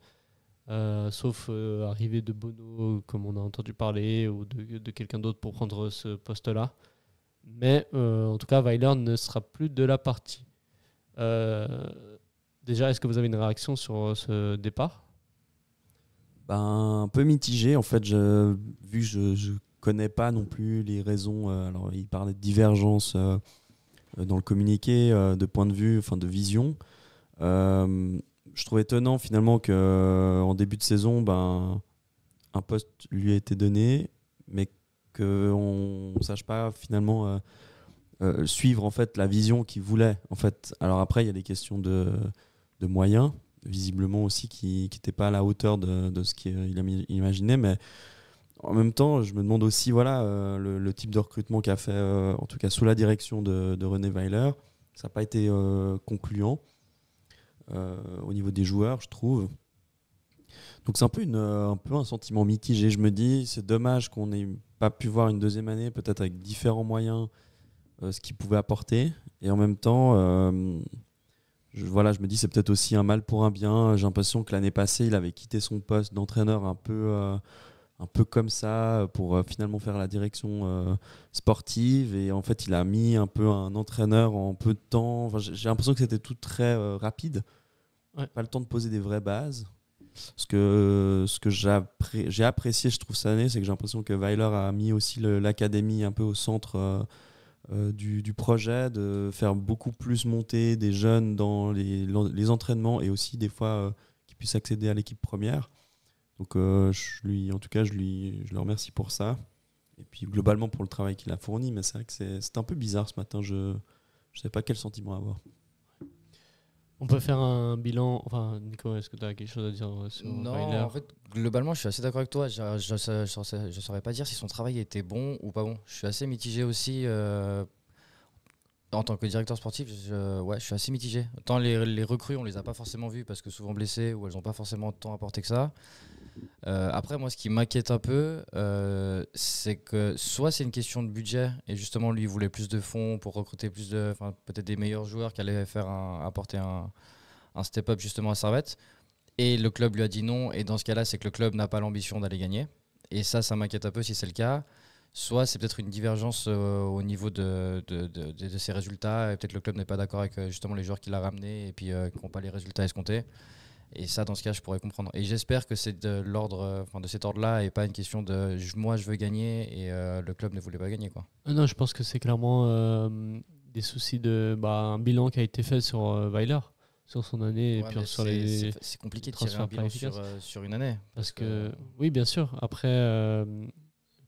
sauf arrivée de Bono, comme on a entendu parler, ou de quelqu'un d'autre pour prendre ce poste-là. Mais en tout cas, Weiler ne sera plus de la partie. Déjà, est-ce que vous avez une réaction sur ce départ ? Un peu mitigé, en fait, vu que je connais pas non plus les raisons. Alors, il parlait de divergence dans le communiqué, de point de vue, de vision. Je trouve étonnant finalement qu'en début de saison, un poste lui a été donné, mais qu'on ne sache pas finalement suivre en fait la vision qu'il voulait. En fait, alors après, il y a des questions de moyens, visiblement aussi, qui n'étaient pas à la hauteur de ce qu'il imaginait, mais en même temps, je me demande aussi le type de recrutement qu'a fait, en tout cas sous la direction de René Weiler. Ça n'a pas été concluant au niveau des joueurs, je trouve. Donc c'est un peu un sentiment mitigé. Je me dis, c'est dommage qu'on n'ait pas pu voir une deuxième année, peut-être avec différents moyens, ce qu'il pouvait apporter. Et en même temps, je me dis, c'est peut-être aussi un mal pour un bien. J'ai l'impression que l'année passée, il avait quitté son poste d'entraîneur un peu comme ça pour finalement faire la direction sportive. Et en fait, il a mis un peu un entraîneur en peu de temps. Enfin, j'ai l'impression que c'était tout très rapide. Ouais. Pas le temps de poser des vraies bases. Ce que j'ai apprécié, je trouve, cette année, c'est que j'ai l'impression que Weiler a mis aussi l'académie un peu au centre du projet, de faire beaucoup plus monter des jeunes dans les entraînements et aussi des fois qu'ils puissent accéder à l'équipe première. Donc je le remercie pour ça. Et puis globalement pour le travail qu'il a fourni, mais c'est vrai que c'est un peu bizarre ce matin, je ne sais pas quel sentiment avoir. On peut faire un bilan. Enfin, Nico, est-ce que tu as quelque chose à dire sur Weiler ? En fait, globalement, je suis assez d'accord avec toi. Je ne saurais pas dire si son travail était bon ou pas bon. Je suis assez mitigé aussi. En tant que directeur sportif, je suis assez mitigé. Autant les recrues, on les a pas forcément vues parce que souvent blessées ou elles n'ont pas forcément tant apporté que ça. Après, moi, ce qui m'inquiète un peu, c'est que soit c'est une question de budget et justement, lui, il voulait plus de fonds pour recruter peut-être des meilleurs joueurs qui allaient apporter un step-up justement à Servette. Et le club lui a dit non. Et dans ce cas-là, c'est que le club n'a pas l'ambition d'aller gagner. Et ça m'inquiète un peu si c'est le cas. Soit c'est peut-être une divergence au niveau de ses résultats. Et peut-être le club n'est pas d'accord avec justement les joueurs qu'il a ramenés et puis qui n'ont pas les résultats escomptés. Et ça, dans ce cas, je pourrais comprendre. Et j'espère que c'est de cet ordre-là et pas une question de moi, je veux gagner et le club ne voulait pas gagner, quoi. Non, je pense que c'est clairement des soucis un bilan qui a été fait sur Weiler, sur son année et puis sur les. C'est compliqué de tirer un bilan sur une année. Parce que oui, bien sûr. Après,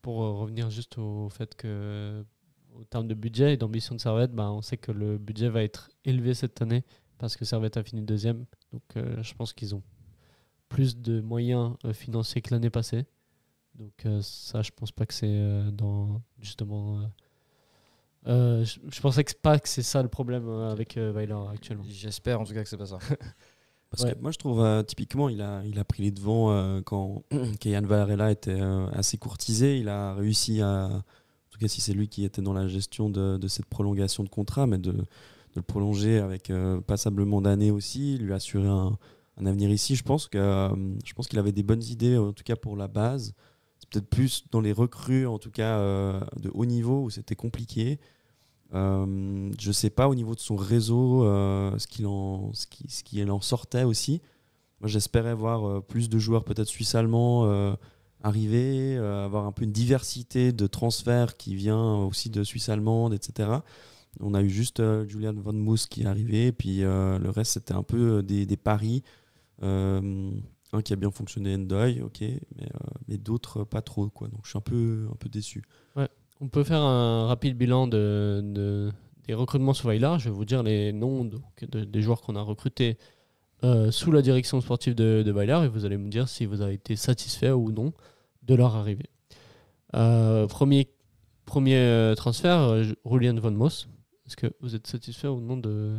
pour revenir juste au fait que, au terme de budget et d'ambition de Servette, on sait que le budget va être élevé cette année. Parce que Servette a fini deuxième. Donc je pense qu'ils ont plus de moyens financiers que l'année passée. Donc ça, je pense pas que c'est justement... je pensais pas que c'est ça le problème avec Weiler actuellement. J'espère en tout cas que c'est pas ça. Parce que moi je trouve typiquement il a pris les devants quand Keyan Varela était assez courtisé. Il a réussi en tout cas si c'est lui qui était dans la gestion de cette prolongation de contrat, mais de le prolonger avec passablement d'années aussi, lui assurer un avenir ici. Je pense qu'il avait des bonnes idées, en tout cas pour la base. C'est peut-être plus dans les recrues, en tout cas de haut niveau, où c'était compliqué. Je ne sais pas au niveau de son réseau ce qu'il en sortait aussi. Moi, j'espérais voir plus de joueurs peut-être suisse-allemands arriver, avoir un peu une diversité de transferts qui vient aussi de Suisse-allemande, etc. On a eu juste Julian Van Moos qui est arrivé, et puis le reste c'était un peu des paris. Un qui a bien fonctionné, Ndoye, ok, mais d'autres pas trop, quoi. Donc je suis un peu déçu. Ouais. On peut faire un rapide bilan des recrutements sur Weiler. Je vais vous dire les noms des joueurs qu'on a recrutés sous la direction sportive de Weiler, et vous allez me dire si vous avez été satisfait ou non de leur arrivée. Premier transfert, Julian Van Moos. Est-ce que vous êtes satisfait ou non de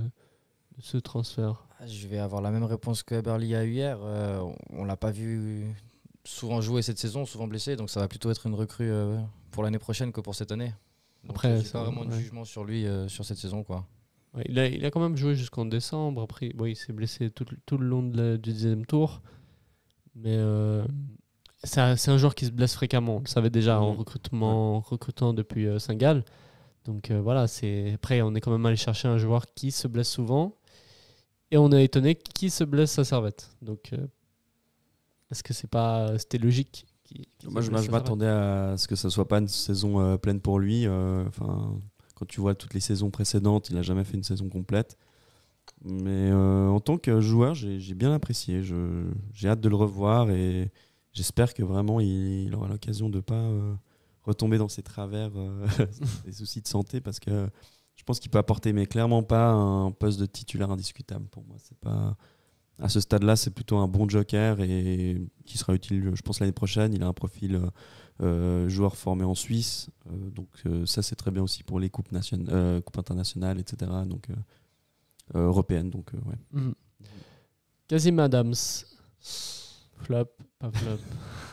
ce transfert ? Je vais avoir la même réponse que Eberly a eu hier. On l'a pas vu souvent jouer cette saison, souvent blessé, donc ça va plutôt être une recrue pour l'année prochaine que pour cette année. Donc après, j'ai pas vraiment de jugement sur lui sur cette saison, quoi. Ouais, il a quand même joué jusqu'en décembre. Après, il s'est blessé tout le long du 10e tour. Mais c'est un joueur qui se blesse fréquemment. On le savait déjà en recrutant depuis Saint-Gall. Donc voilà, après on est quand même allé chercher un joueur qui se blesse souvent et on est étonné qu'il se blesse à Servette. Donc est-ce que c'était logique Moi je m'attendais à ce que ça soit pas une saison pleine pour lui. Quand tu vois toutes les saisons précédentes, il a jamais fait une saison complète. Mais en tant que joueur, j'ai bien apprécié. J'ai hâte de le revoir et j'espère que vraiment il aura l'occasion de pas retomber dans ses travers, des soucis de santé, parce que je pense qu'il peut apporter, mais clairement pas un poste de titulaire indiscutable pour moi. C'est pas, à ce stade-là, c'est plutôt un bon joker et qui sera utile, je pense, l'année prochaine. Il a un profil joueur formé en Suisse, donc ça c'est très bien aussi pour les coupes internationales, etc. Donc européennes, donc ouais. Kazim Adams. Flop, pas flop.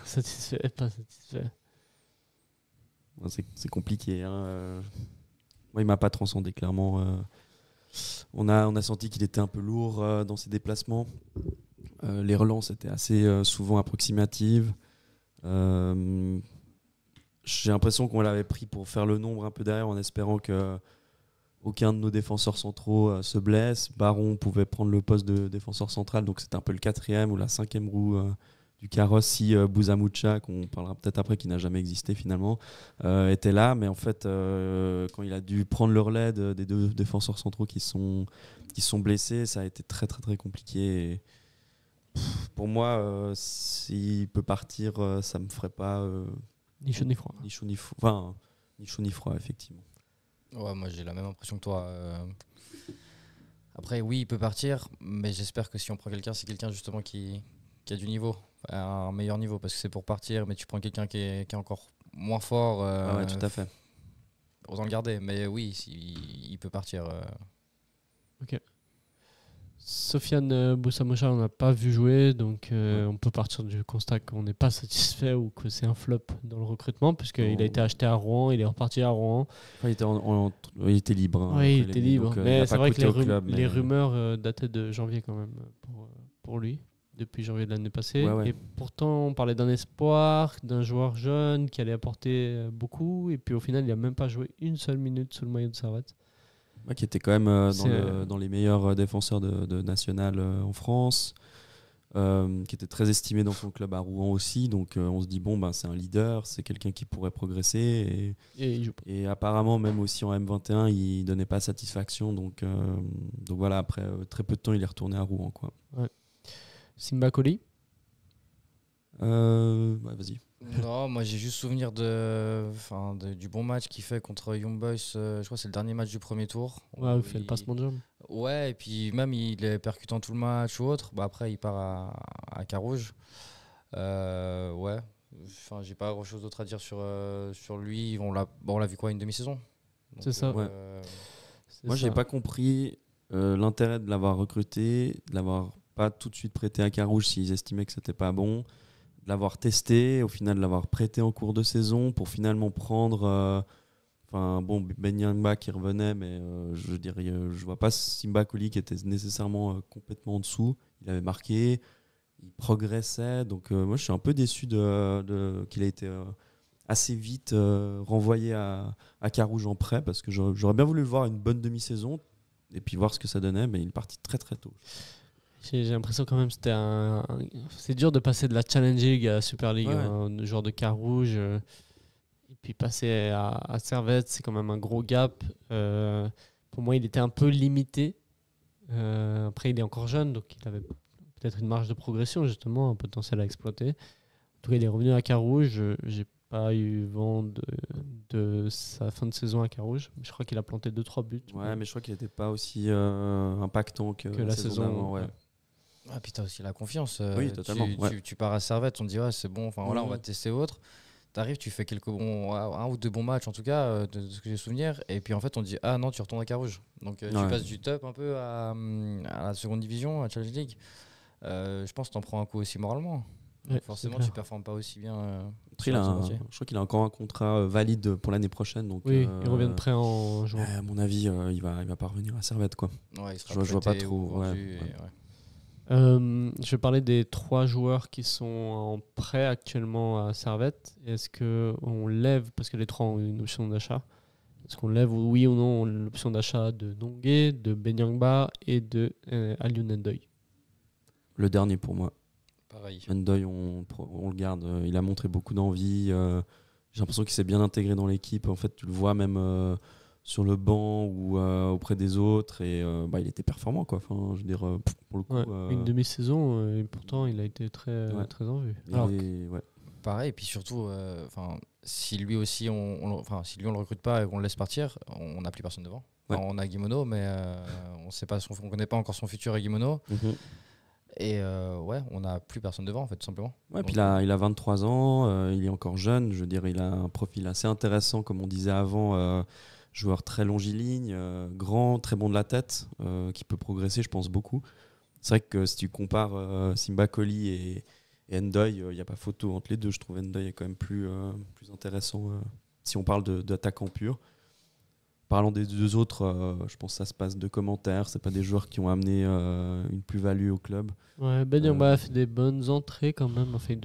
Satisfait, pas satisfait. C'est compliqué. Hein. Moi, il m'a pas transcendé, clairement. On a senti qu'il était un peu lourd dans ses déplacements. Les relances étaient assez souvent approximatives. J'ai l'impression qu'on l'avait pris pour faire le nombre un peu derrière en espérant que aucun de nos défenseurs centraux se blesse. Baron pouvait prendre le poste de défenseur central, donc c'était un peu le 4e ou la 5e roue du carrosse si Bouzamucha, qu'on parlera peut-être après, qui n'a jamais existé finalement, était là. Mais en fait, quand il a dû prendre le relais des 2 défenseurs centraux qui sont blessés, ça a été très très très compliqué. Et, pour moi, s'il peut partir, ça me ferait pas ni chaud ni froid. Ni chaud ni froid, effectivement. Ouais, moi j'ai la même impression que toi. Après, oui, il peut partir, mais j'espère que si on prend quelqu'un, c'est quelqu'un justement qui a du niveau, un meilleur niveau, parce que c'est pour partir, mais tu prends quelqu'un qui est encore moins fort. Ouais, tout à fait. Autant le garder, mais oui, il peut partir. Ok. Sofiane Bouzamucha, on n'a pas vu jouer, donc on peut partir du constat qu'on n'est pas satisfait ou que c'est un flop dans le recrutement, puisqu'il a été acheté à Rouen, il est reparti à Rouen. Enfin, il était libre. Hein, oui, il était libre, donc, mais c'est vrai que les rumeurs dataient de janvier quand même pour lui, depuis janvier de l'année passée. Ouais. Et pourtant, on parlait d'un espoir, d'un joueur jeune qui allait apporter beaucoup, et puis au final, il n'a même pas joué une seule minute sous le maillot de Servette. Qui était quand même dans les meilleurs défenseurs de National en France, qui était très estimé dans son club à Rouen aussi. Donc on se dit, c'est un leader, c'est quelqu'un qui pourrait progresser. Et apparemment, même aussi en M21, il ne donnait pas satisfaction. Donc voilà, après très peu de temps, il est retourné à Rouen. Quoi. Ouais. Simba Koli vas-y. Non, moi j'ai juste souvenir du bon match qu'il fait contre Young Boys. Je crois que c'est le dernier match du premier tour. Ouais, il fait le passement de jambes. Ouais, et puis même il est percutant tout le match ou autre. Après, il part à Carouge. Ouais, j'ai pas grand chose d'autre à dire sur lui. On l'a vu quoi, une demi-saison. Donc, c'est ça. Ouais. Moi, j'ai pas compris l'intérêt de l'avoir recruté, de l'avoir pas tout de suite prêté à Carouge s'ils estimaient que c'était pas bon. De l'avoir testé, au final de l'avoir prêté en cours de saison pour finalement prendre Ben Yangba qui revenait, mais je vois pas Simba Koli qui était nécessairement complètement en dessous. Il avait marqué, il progressait, donc moi je suis un peu déçu qu'il a été assez vite renvoyé à Carouge en prêt, parce que j'aurais bien voulu le voir une bonne demi-saison et puis voir ce que ça donnait, mais il est parti très très tôt. J'ai l'impression quand même que c'est dur de passer de la Challenge League à la Super League, un joueur de Carouge, et puis passer à Servette, c'est quand même un gros gap. Pour moi, il était un peu limité. Après, il est encore jeune, donc il avait peut-être une marge de progression, justement, un potentiel à exploiter. En tout cas, il est revenu à Carouge. J'ai pas eu vent de sa fin de saison à Carouge. Je crois qu'il a planté 2-3 buts. Ouais, mais je crois qu'il n'était pas aussi impactant que la saison d'avant. Ouais. Ah, puis t'as aussi la confiance. Oui, totalement. Tu pars à Servette, on te dit c'est bon, on va tester autre. T'arrives, tu fais un ou deux bons matchs en tout cas, de ce que j'ai souvenir, et puis en fait on te dit non, tu retournes à Carouge. Donc tu passes du top un peu à la seconde division, à Challenge League. Je pense que t'en prends un coup aussi moralement. Donc forcément tu performes pas aussi bien. Je crois qu'il a encore un contrat valide pour l'année prochaine. Donc, oui, il revient de prêt en juin. À mon avis, il va pas revenir à Servette, quoi. Ouais, il sera je vois pas trop. Je vais parler des 3 joueurs qui sont en prêt actuellement à Servette. Est-ce qu'on lève, parce que les 3 ont une option d'achat, est-ce qu'on lève oui ou non l'option d'achat de Nongué, de Ben Yangba et de Aliou Ndoye? Le dernier pour moi. Pareil. Ndoye, on le garde. Il a montré beaucoup d'envie. J'ai l'impression qu'il s'est bien intégré dans l'équipe. En fait, tu le vois même sur le banc ou auprès des autres, et il était performant, quoi. Enfin, je veux dire, pour le coup, une demi-saison, et pourtant il a été très en vue. Pareil, et puis surtout si lui aussi on le recrute pas et qu'on le laisse partir, on n'a plus personne devant. On a Guimono, mais on connaît pas encore son futur à Guimono. Et on n'a plus personne devant, en fait, tout simplement. Ouais, puis il a 23 ans, il est encore jeune. Je veux dire, il a un profil assez intéressant, comme on disait avant. Joueur très longiligne, grand, très bon de la tête, qui peut progresser, je pense, beaucoup. C'est vrai que si tu compares Simba Koli et Et Ndoye, il n'y a pas photo entre les deux. Je trouve Ndoye est quand même plus intéressant si on parle d'attaquant pur. Parlant des deux autres, je pense que ça se passe de commentaires. C'est pas des joueurs qui ont amené une plus-value au club. Ouais, Ben Yamba a fait des bonnes entrées quand même, a fait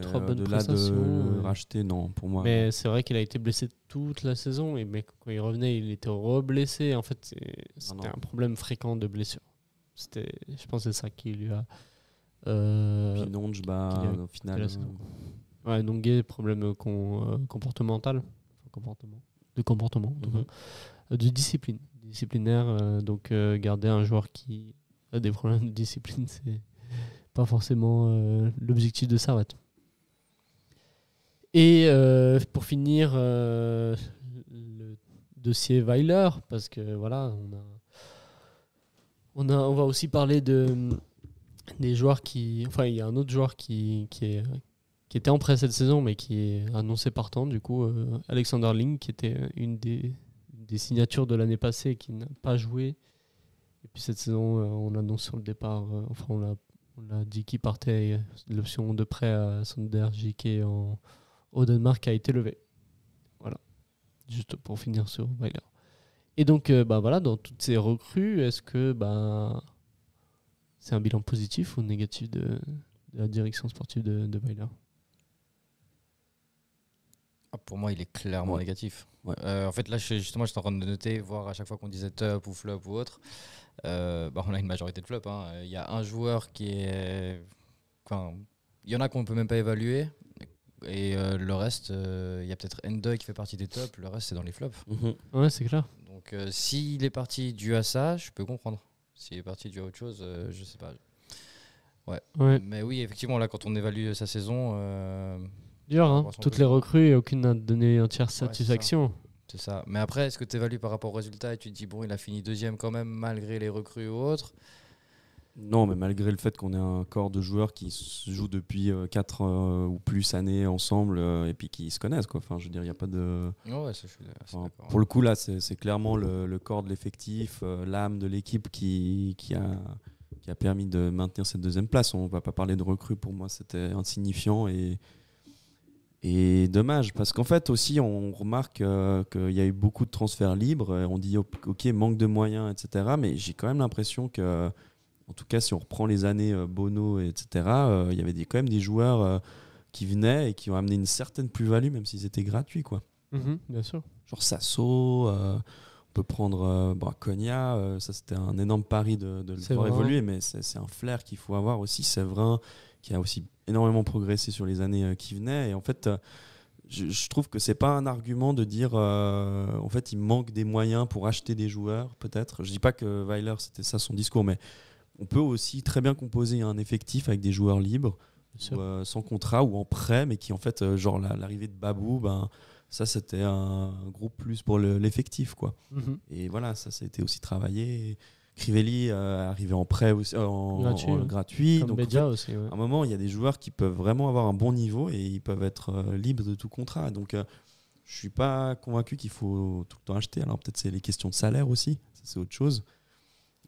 trois bonnes prestations. De racheter, non, pour moi. Mais c'est vrai qu'il a été blessé toute la saison, et mais quand il revenait, il était re-blessé. En fait, c'était un problème fréquent de blessure. Je pense que c'est ça qui lui a... Puis Nonge, au final... Ouais, Nongue, problème comportemental. De comportement. De discipline. Disciplinaire. Donc, garder un joueur qui a des problèmes de discipline, c'est pas forcément l'objectif de Servette. Et pour finir, le dossier Weiler, parce que voilà, on va aussi parler des joueurs qui... Enfin, il y a un autre joueur qui était en prêt cette saison, mais qui est annoncé partant, du coup, Alexander Ling, qui était une des signatures de l'année passée, qui n'a pas joué. Et puis cette saison, on l'annonce sur le départ, on l'a dit qu'il partait, l'option de prêt à Sander JK au Danemark a été levée. Voilà, juste pour finir sur Weiler. Et donc, voilà, dans toutes ces recrues, est-ce que c'est un bilan positif ou négatif de la direction sportive de Weiler? Pour moi, il est clairement négatif. Ouais. En fait, là, j'étais en train de noter, voir à chaque fois qu'on disait top ou flop ou autre. On a une majorité de flop. Il y a un joueur qui est... Enfin, il y en a qu'on ne peut même pas évaluer. Et le reste, il y a peut-être Ndoye qui fait partie des tops. Le reste, c'est dans les flops. Ouais, c'est clair. Donc, s'il est parti dû à ça, je peux comprendre. S'il est parti dû à autre chose, je sais pas. Ouais. Mais oui, effectivement, là, quand on évalue sa saison... dur, hein. Toutes les recrues et aucune n'a donné entière satisfaction. C'est ça. Mais après, est-ce que tu évalues par rapport au résultat et tu te dis, bon, il a fini deuxième quand même, malgré les recrues ou autres? Non, mais malgré le fait qu'on ait un corps de joueurs qui se jouent depuis 4 ou plus années ensemble et puis qui se connaissent, quoi. Enfin, je veux dire, il n'y a pas de... Ouais, ça, je suis d'accord. Pour le coup, là, c'est clairement le corps de l'effectif, l'âme de l'équipe qui a permis de maintenir cette deuxième place. On ne va pas parler de recrues, pour moi, c'était insignifiant et dommage, parce qu'en fait aussi on remarque qu'il y a eu beaucoup de transferts libres, on dit ok, manque de moyens, etc. Mais j'ai quand même l'impression que, en tout cas si on reprend les années Bono, etc., il y avait quand même des joueurs qui venaient et qui ont amené une certaine plus-value, même s'ils étaient gratuits, quoi. Bien sûr. Genre Sasso, on peut prendre Konya, ça c'était un énorme pari de le voir évoluer, mais c'est un flair qu'il faut avoir aussi. Séverin, qui a aussi énormément progressé sur les années qui venaient. Et en fait, je trouve que c'est pas un argument de dire en fait il manque des moyens pour acheter des joueurs, peut-être. Je dis pas que Weiler c'était ça son discours, mais on peut aussi très bien composer un effectif avec des joueurs libres, sans contrat ou en prêt, mais qui en fait, genre l'arrivée de Babou, ça c'était un gros plus pour l'effectif, quoi. Et voilà, ça a été aussi travaillé. Crivelli arrivé en prêt aussi, gratuit. Comme donc Bedia aussi, ouais. À un moment, il y a des joueurs qui peuvent vraiment avoir un bon niveau et ils peuvent être libres de tout contrat. Donc, je suis pas convaincu qu'il faut tout le temps acheter. Alors peut-être c'est les questions de salaire aussi, ça, c'est autre chose.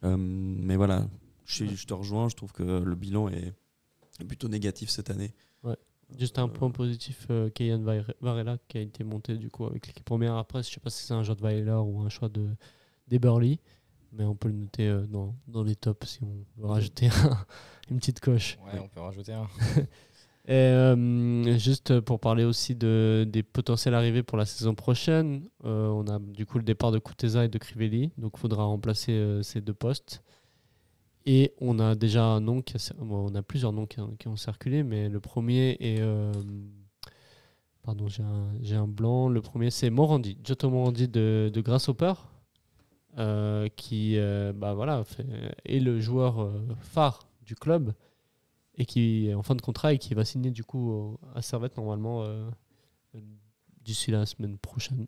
Mais voilà, je te rejoins. Je trouve que le bilan est plutôt négatif cette année. Ouais. Juste un point positif, Keyan Varela qui a été monté du coup avec l'équipe première. Après, je sais pas si c'est un choix de Weiler ou un choix d'Eberly. Mais on peut le noter dans les tops si on veut rajouter une petite coche. Ouais, on peut rajouter un. Et juste pour parler aussi des potentielles arrivées pour la saison prochaine, on a du coup le départ de Kuteza et de Crivelli, donc il faudra remplacer ces deux postes. Et on a déjà un nom, on a plusieurs noms qui ont circulé, mais le premier est... pardon, j'ai un blanc. Le premier c'est Morandi, Giotto Morandi de Grasshopper. Qui est le joueur phare du club et qui est en fin de contrat et qui va signer du coup à Servette normalement d'ici la semaine prochaine.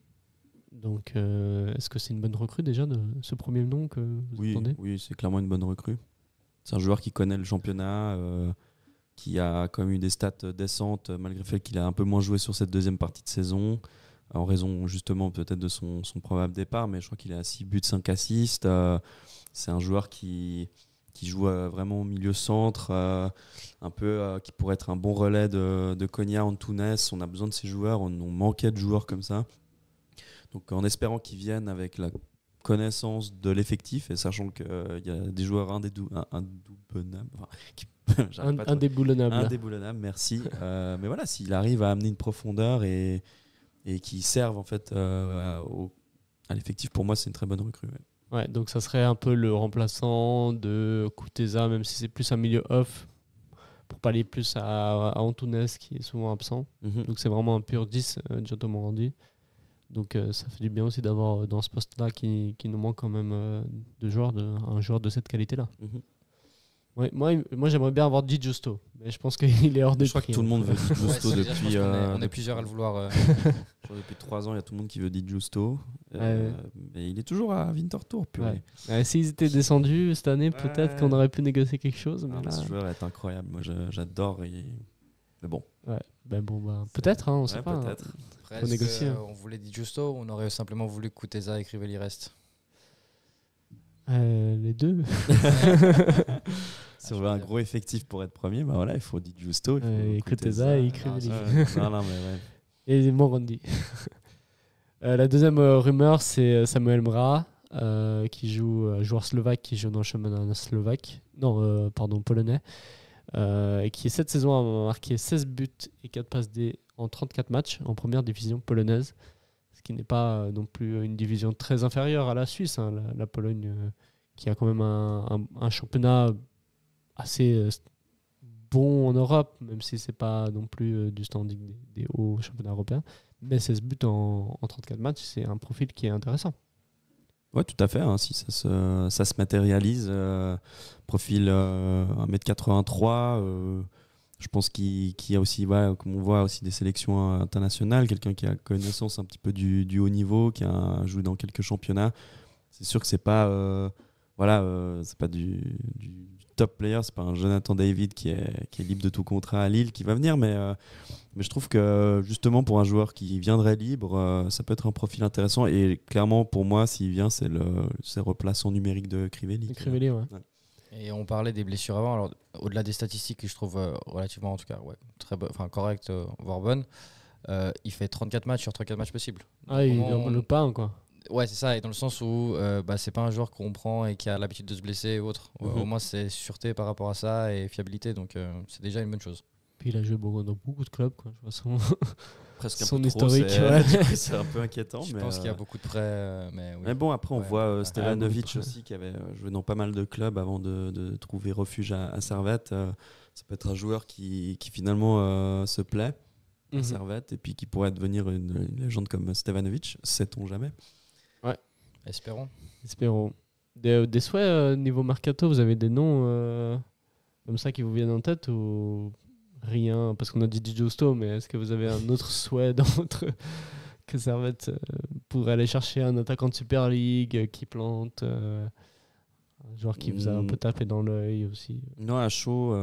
Donc est-ce que c'est une bonne recrue déjà de ce premier nom que vous entendez ? Oui, c'est clairement une bonne recrue. C'est un joueur qui connaît le championnat, qui a quand même eu des stats décentes malgré le fait qu'il a un peu moins joué sur cette deuxième partie de saison. En raison justement peut-être de son probable départ, mais je crois qu'il est à 6 buts, 5 assists. C'est un joueur qui qui joue vraiment au milieu centre, un peu qui pourrait être un bon relais de Konya Antunes. On a besoin de ces joueurs, on manquait de joueurs comme ça. Donc en espérant qu'ils viennent avec la connaissance de l'effectif et sachant qu'il y a des joueurs indéboulonnables, indéboulonnables, merci. Mais voilà, s'il arrive à amener une profondeur et qui servent en fait à l'effectif, pour moi c'est une très bonne recrue. Ouais, donc ça serait un peu le remplaçant de Kuteza, même si c'est plus un milieu off, pour pallier plus à Antunes qui est souvent absent. Donc c'est vraiment un pur 10, Giotto Morandi. Donc ça fait du bien aussi d'avoir dans ce poste-là qui nous manque quand même un joueur de cette qualité-là. Ouais, moi j'aimerais bien avoir Di Giusto, mais je pense qu'il est hors de prix. Je crois que tout le monde veut Di Giusto depuis. On est plusieurs à le vouloir. Depuis 3 ans, il y a tout le monde qui veut Di Giusto. Mais il est toujours à Winterthur. S'ils étaient descendus cette année, peut-être qu'on aurait pu négocier quelque chose. Mais là... Ce joueur est incroyable. Moi j'adore. Mais bon. Ouais. Peut-être, on sait pas. Peut-être. Après, faut négocier. On voulait Di Giusto, on aurait simplement voulu que Kuteza et Crivelli restent. Les deux. Si on veut un gros effectif pour être premier, bah voilà, il faut Di Giusto, et Kuteza et Crivelli. Non, mais ouais. Et Morandi. La deuxième rumeur, c'est Samuel Mra, qui joue joueur slovaque qui joue dans le championnat slovaque. Non, polonais. Et qui cette saison a marqué 16 buts et 4 passes D en 34 matchs en première division polonaise, ce qui n'est pas non plus une division très inférieure à la Suisse, hein, la Pologne qui a quand même un championnat assez bon en Europe, même si c'est pas non plus du standing des hauts championnats européens, mais 16 buts en 34 matchs, c'est un profil qui est intéressant. Ouais, tout à fait, hein, si ça se matérialise, profil 1m83, je pense qu'il y a aussi, comme on voit aussi des sélections internationales, quelqu'un qui a connaissance un petit peu du haut niveau, qui a joué dans quelques championnats. C'est sûr que c'est pas c'est pas du top player, c'est pas un Jonathan David qui est libre de tout contrat à Lille qui va venir, mais je trouve que justement pour un joueur qui viendrait libre, ça peut être un profil intéressant, et clairement pour moi s'il vient c'est remplaçant numérique de Crivelli. Crivelli, ouais. Et on parlait des blessures avant, alors au-delà des statistiques que je trouve relativement en tout cas correctes, voire bonnes, il fait 34 matchs sur 34 matchs possibles. Ah, il est le pain quoi. Ouais, c'est ça, et dans le sens où c'est pas un joueur qu'on prend et qui a l'habitude de se blesser ou autre. Au moins, c'est sûreté par rapport à ça et fiabilité, donc c'est déjà une bonne chose. Puis il a joué dans beaucoup de clubs, quoi. Je vois presque son un peu historique. C'est un peu inquiétant. Je pense qu'il y a beaucoup de prêts. Mais bon, après, on voit Stevanovic aussi qui avait joué dans pas mal de clubs avant de trouver refuge à Servette. Ça peut être un joueur qui finalement se plaît à Servette et puis qui pourrait devenir une légende comme Stevanovic, sait-on jamais. Ouais, espérons. Des souhaits niveau mercato, vous avez des noms comme ça qui vous viennent en tête ou rien? Parce qu'on a dit Di Giusto, mais est-ce que vous avez un autre souhait que Servette pourrait aller chercher un attaquant de Super League qui plante, un joueur qui vous a un peu tapé dans l'œil aussi? Non, à chaud,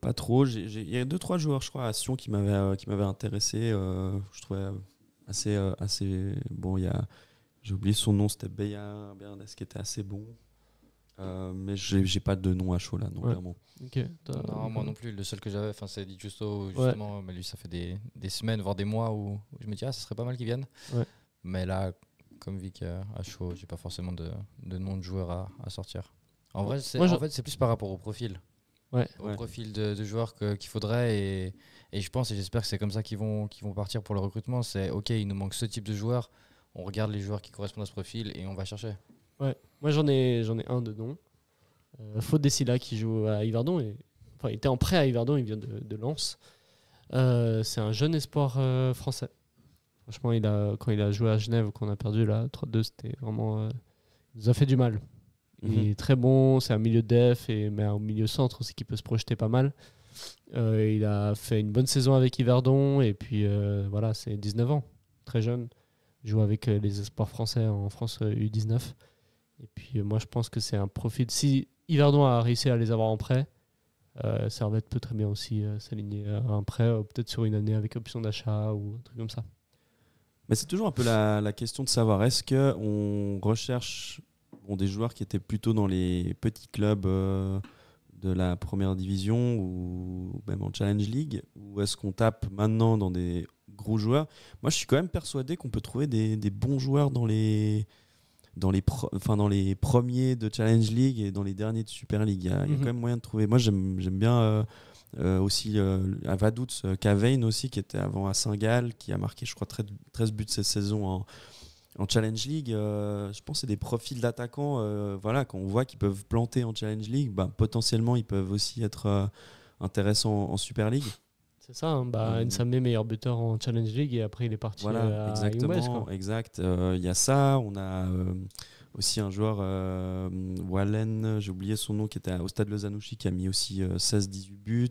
pas trop. Il y a 2-3 joueurs, je crois, à Sion qui m'avaient intéressé. Je trouvais assez bon. J'ai oublié son nom, c'était Béa Berndes qui était assez bon. Mais j'ai pas de nom à chaud là, non, clairement. Okay. Non, moi non plus. Le seul que j'avais, c'est Di Giusto, justement. Mais lui, ça fait des semaines, voire des mois où je me dis, ça serait pas mal qu'il vienne. Ouais. Mais là, comme Vic à chaud, j'ai pas forcément de nom de joueur à sortir. En vrai, c'est plus par rapport au profil. Au profil de joueurs qu'il faudrait. Et je pense, et j'espère que c'est comme ça qu'ils vont partir pour le recrutement. C'est OK, il nous manque ce type de joueurs. On regarde les joueurs qui correspondent à ce profil et on va chercher. Ouais, moi j'en ai un de nom. Fode Dessila qui joue à Yverdon. Il était en prêt à Yverdon, il vient de Lens. C'est un jeune espoir français. Franchement, quand il a joué à Genève, qu'on a perdu là, 3-2, c'était vraiment. Il nous a fait du mal. Il est très bon, c'est un milieu def, mais au milieu centre aussi qui peut se projeter pas mal. Il a fait une bonne saison avec Yverdon et puis voilà, c'est 19 ans, très jeune. Il joue avec les espoirs français en France U19. Et puis moi je pense que c'est un profil. Si Yverdon a réussi à les avoir en prêt, Servette peut très bien aussi s'aligner à un prêt, peut-être sur une année avec option d'achat ou un truc comme ça. Mais c'est toujours un peu la question de savoir, est-ce qu'on recherche des joueurs qui étaient plutôt dans les petits clubs de la première division ou même en Challenge League, ou est-ce qu'on tape maintenant dans des gros joueurs? Moi, je suis quand même persuadé qu'on peut trouver des bons joueurs dans les premiers de Challenge League et dans les derniers de Super League. Il y a quand même moyen de trouver. Moi, j'aime bien aussi à Vaduz, Cavane aussi, qui était avant à Saint-Gall, qui a marqué, je crois, 13 buts cette saison en Challenge League. Je pense que c'est des profils d'attaquants. Quand on voit qu'ils peuvent planter en Challenge League, potentiellement, ils peuvent aussi être intéressants en Super League. C'est ça, hein, Nsamé, meilleur buteur en Challenge League, et après il est parti à exactement, Young Boys, quoi. Exact. Il y a ça. On a aussi un joueur, Wallen, j'ai oublié son nom, qui était au Stade Lozanouchi, qui a mis aussi 16-18 buts.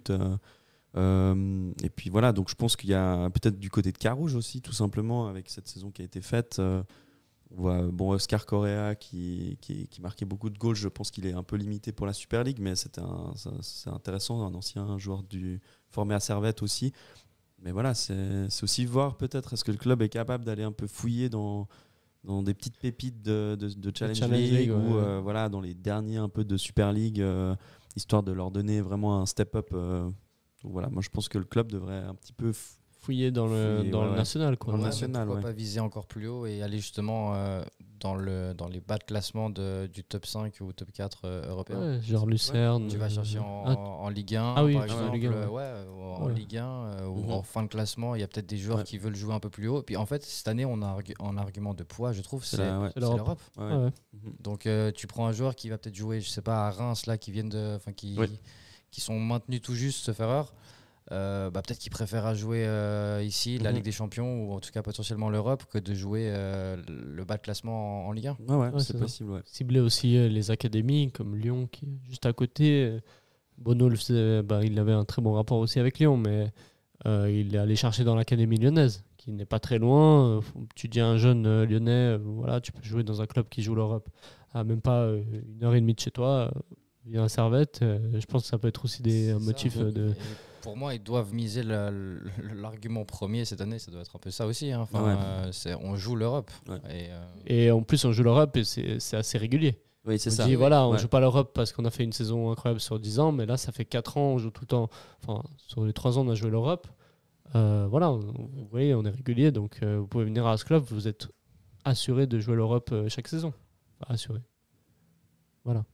Et puis voilà, donc je pense qu'il y a peut-être du côté de Carouge aussi, tout simplement, avec cette saison qui a été faite. On voit Oscar Correa qui marquait beaucoup de goals. Je pense qu'il est un peu limité pour la Super League, mais c'est intéressant, un ancien joueur formé à Servette aussi. Mais voilà, c'est aussi voir peut-être est-ce que le club est capable d'aller un peu fouiller dans des petites pépites de Challenge League ou dans les derniers un peu de Super League, histoire de leur donner vraiment un step-up. Donc voilà, moi je pense que le club devrait un petit peu fouiller dans le national, quoi. Dans le national, pourquoi pas viser encore plus haut et aller justement dans les bas de classement du top 5 ou top 4 européen. Ouais, genre Lucerne. Tu vas chercher en Ligue 1, par exemple, en Ligue 1 ou en fin de classement. Il y a peut-être des joueurs qui veulent jouer un peu plus haut. Et puis en fait, cette année, on a un argument de poids, je trouve, c'est l'Europe. Donc tu prends un joueur qui va peut-être jouer, je sais pas, à Reims, là, qui sont maintenus tout juste, sauf erreur. Peut-être qu'il préfère jouer ici la Ligue des Champions ou en tout cas potentiellement l'Europe que de jouer le bas de classement en Ligue 1. C'est possible. Ouais. Cibler aussi les académies comme Lyon qui est juste à côté. Bono, il avait un très bon rapport aussi avec Lyon, mais il est allé chercher dans l'académie lyonnaise qui n'est pas très loin. Tu dis à un jeune lyonnais, tu peux jouer dans un club qui joue l'Europe à même pas 1h30 de chez toi. Viens à Servette, je pense que ça peut être aussi un motif de... Pour moi, ils doivent miser l'argument premier cette année, ça doit être un peu ça aussi. Hein. On joue l'Europe. Ouais. Et en plus, on joue l'Europe et c'est assez régulier. Oui, c'est on ça. dit, on ne joue pas l'Europe parce qu'on a fait une saison incroyable sur 10 ans, mais là, ça fait 4 ans, on joue tout le temps. Enfin, sur les 3 ans, on a joué l'Europe. Vous voyez, on est régulier, donc vous pouvez venir à ce club, vous êtes assuré de jouer l'Europe chaque saison. Enfin, assuré. Voilà.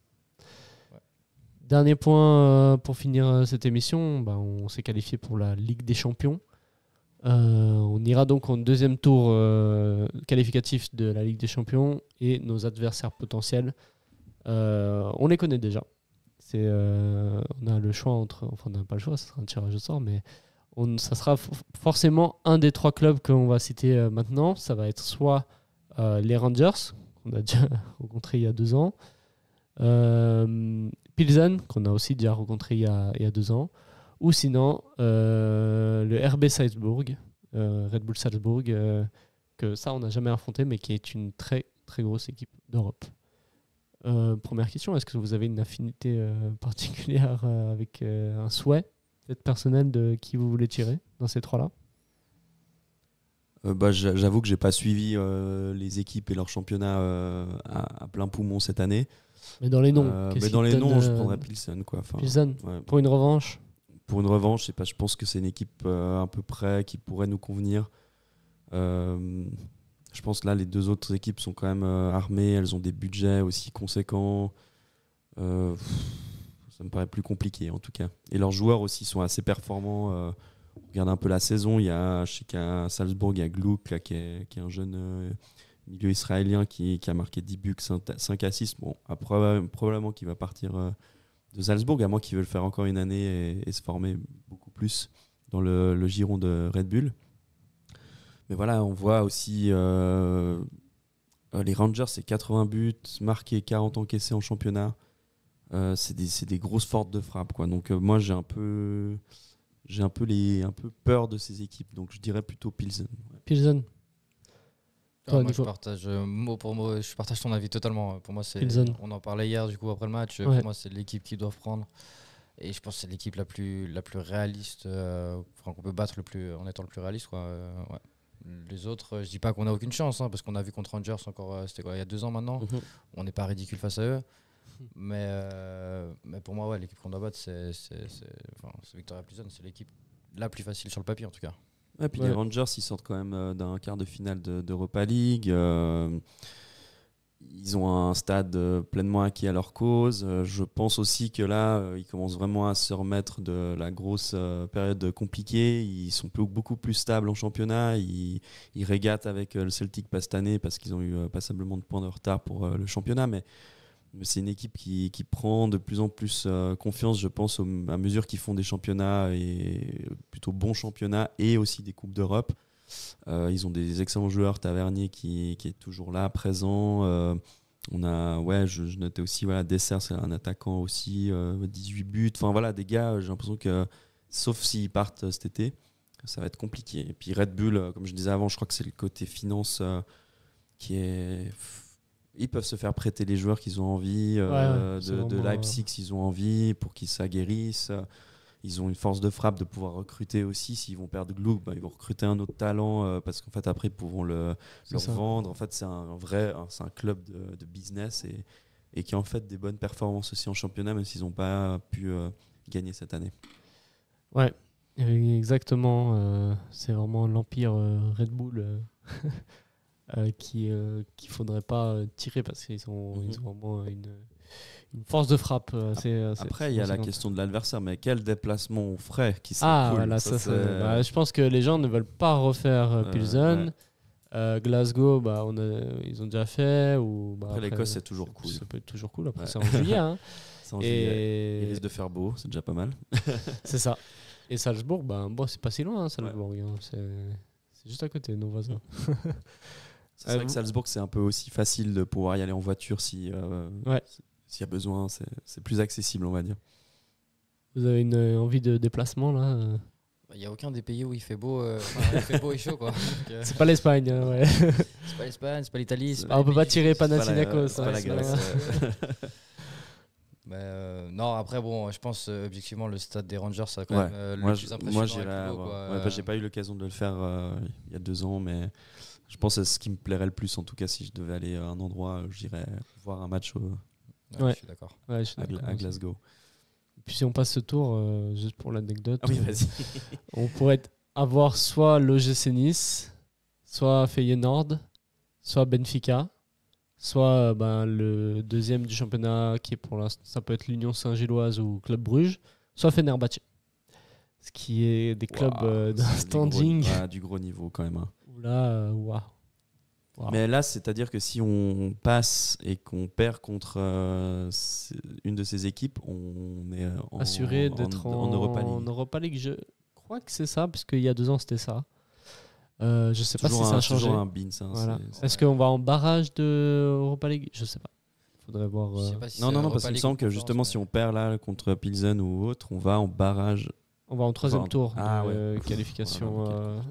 Dernier point pour finir cette émission, on s'est qualifié pour la Ligue des Champions. On ira donc en deuxième tour qualificatif de la Ligue des Champions et nos adversaires potentiels, on les connaît déjà. On a le choix on n'a pas le choix, ça sera un tirage au sort, mais ça sera forcément un des 3 clubs qu'on va citer maintenant. Ça va être soit les Rangers, qu'on a déjà rencontré il y a 2 ans, Pilsen, qu'on a aussi déjà rencontré il y a 2 ans, ou sinon le RB Salzbourg, Red Bull Salzbourg, que ça on n'a jamais affronté, mais qui est une très très grosse équipe d'Europe. Première question, est-ce que vous avez une affinité particulière avec un souhait peut-être personnel de qui vous voulez tirer dans ces 3-là? J'avoue que j'ai pas suivi les équipes et leur championnat à plein poumon cette année. Mais dans les noms, je prendrais Pilsen, quoi. Pilsen, pour une revanche. Pour une revanche, je pense que c'est une équipe à peu près qui pourrait nous convenir. Je pense que là, les 2 autres équipes sont quand même armées, elles ont des budgets aussi conséquents. Ça me paraît plus compliqué en tout cas. Et leurs joueurs aussi sont assez performants. On regarde un peu la saison, je sais qu'à Salzbourg, il y a Gluck là, qui est un jeune milieu israélien qui a marqué 10 buts, 5 assists. Bon, probablement qu'il va partir de Salzbourg, à moins qu'il veuille faire encore une année et se former beaucoup plus dans le giron de Red Bull. Mais voilà, on voit aussi les Rangers, c'est 80 buts marqués, 40 encaissés en championnat. C'est des grosses fortes de frappe, quoi. Donc moi, j'ai un peu peur de ces équipes. Donc je dirais plutôt Pilsen. Pilsen. Moi, je partage mot pour mot, je partage ton avis totalement. Pour moi, on en parlait hier du coup après le match. Pour moi, c'est l'équipe qu'ils doivent prendre. Et je pense que c'est l'équipe la plus réaliste, qu'on peut battre en étant le plus réaliste, quoi. Les autres, je dis pas qu'on a aucune chance, parce qu'on a vu contre Rangers encore, c'était quoi, il y a 2 ans maintenant. On n'est pas ridicule face à eux. Mais pour moi, ouais, l'équipe qu'on doit battre, c'est Victoria Pilsen. C'est l'équipe la plus facile sur le papier, en tout cas. Et puis les Rangers, ils sortent quand même d'un quart de finale d'Europa League. Ils ont un stade pleinement acquis à leur cause. Je pense aussi que là, ils commencent vraiment à se remettre de la grosse période compliquée. Ils sont beaucoup plus stables en championnat. Ils régatent avec le Celtic pas cette année parce qu'ils ont eu passablement de points de retard pour le championnat. Mais c'est une équipe qui prend de plus en plus confiance, je pense, à mesure qu'ils font des championnats, et plutôt bons championnats, et aussi des Coupes d'Europe. Ils ont des excellents joueurs. Tavernier qui est toujours là, présent. On a, je notais aussi, Dessert, c'est un attaquant aussi, 18 buts. Enfin voilà, des gars, j'ai l'impression que, sauf s'ils partent cet été, ça va être compliqué. Et puis Red Bull, comme je disais avant, je crois que c'est le côté finance qui est... Ils peuvent se faire prêter les joueurs qu'ils ont envie, de Leipzig s'ils ont envie, pour qu'ils s'aguerrissent. Ils ont une force de frappe de pouvoir recruter aussi. S'ils vont perdre Gluck, ils vont recruter un autre talent parce qu'en fait, après, ils pourront le vendre. En fait, c'est un club de business et qui a en fait des bonnes performances aussi en championnat, même s'ils n'ont pas pu gagner cette année. Ouais, exactement. C'est vraiment l'empire Red Bull. qu'il faudrait pas tirer parce qu'ils ont vraiment une force de frappe. Après, il y a la question de l'adversaire, mais quel déplacement on ferait qui serait cool. Voilà, je pense que les gens ne veulent pas refaire Pilsen. Glasgow, ils ont déjà fait. Après, l'Écosse, c'est toujours cool. Ça peut être toujours cool. Après, c'est en juillet. Hein. C'est en juillet. Il risque de faire beau, c'est déjà pas mal. C'est ça. Et Salzbourg, c'est pas si loin, Salzbourg. Hein. C'est juste à côté, nos voisins. C'est vrai que Salzbourg, c'est un peu aussi facile de pouvoir y aller en voiture s'il y a besoin. C'est plus accessible, on va dire. Vous avez une envie de déplacement là Il n'y a aucun des pays où il fait beau, il fait beau et chaud, quoi. C'est pas l'Espagne, ouais. C'est pas l'Espagne, c'est pas l'Italie. On peut pas tirer Panathinaikos. C'est pas la Grèce. Non, après, je pense objectivement le stade des Rangers, ça a quand même le plus impressionnant. Moi, j'irais. J'ai pas eu l'occasion de le faire il y a 2 ans, mais je pense que c'est ce qui me plairait le plus. En tout cas, si je devais aller à un endroit, j'irais voir un match je suis d'accord. À Glasgow. Puis si on passe ce tour, juste pour l'anecdote, vas-y. On pourrait avoir soit l'OGC Nice, soit Feyenoord, soit Benfica, soit le deuxième du championnat qui est pour l'instant, ça peut être l'Union Saint-Gilloise ou Club Bruges, soit Fenerbahçe. Ce qui est des clubs d'un standing. Du gros niveau quand même. Hein. Là, Wow. Mais là, c'est-à-dire que si on passe et qu'on perd contre une de ces équipes, on est assuré d'être en Europa League. En Europa League, je crois que c'est ça, parce qu'il y a 2 ans, c'était ça. Je sais pas si ça a changé. Toujours un bin, ça. Voilà. Est-ce qu'on va en barrage de Europa League ? Je sais pas. Faudrait voir. Non, parce qu'il me semble que justement, si on perd là contre Pilsen ou autre, on va en barrage. On va en 3e tour de qualification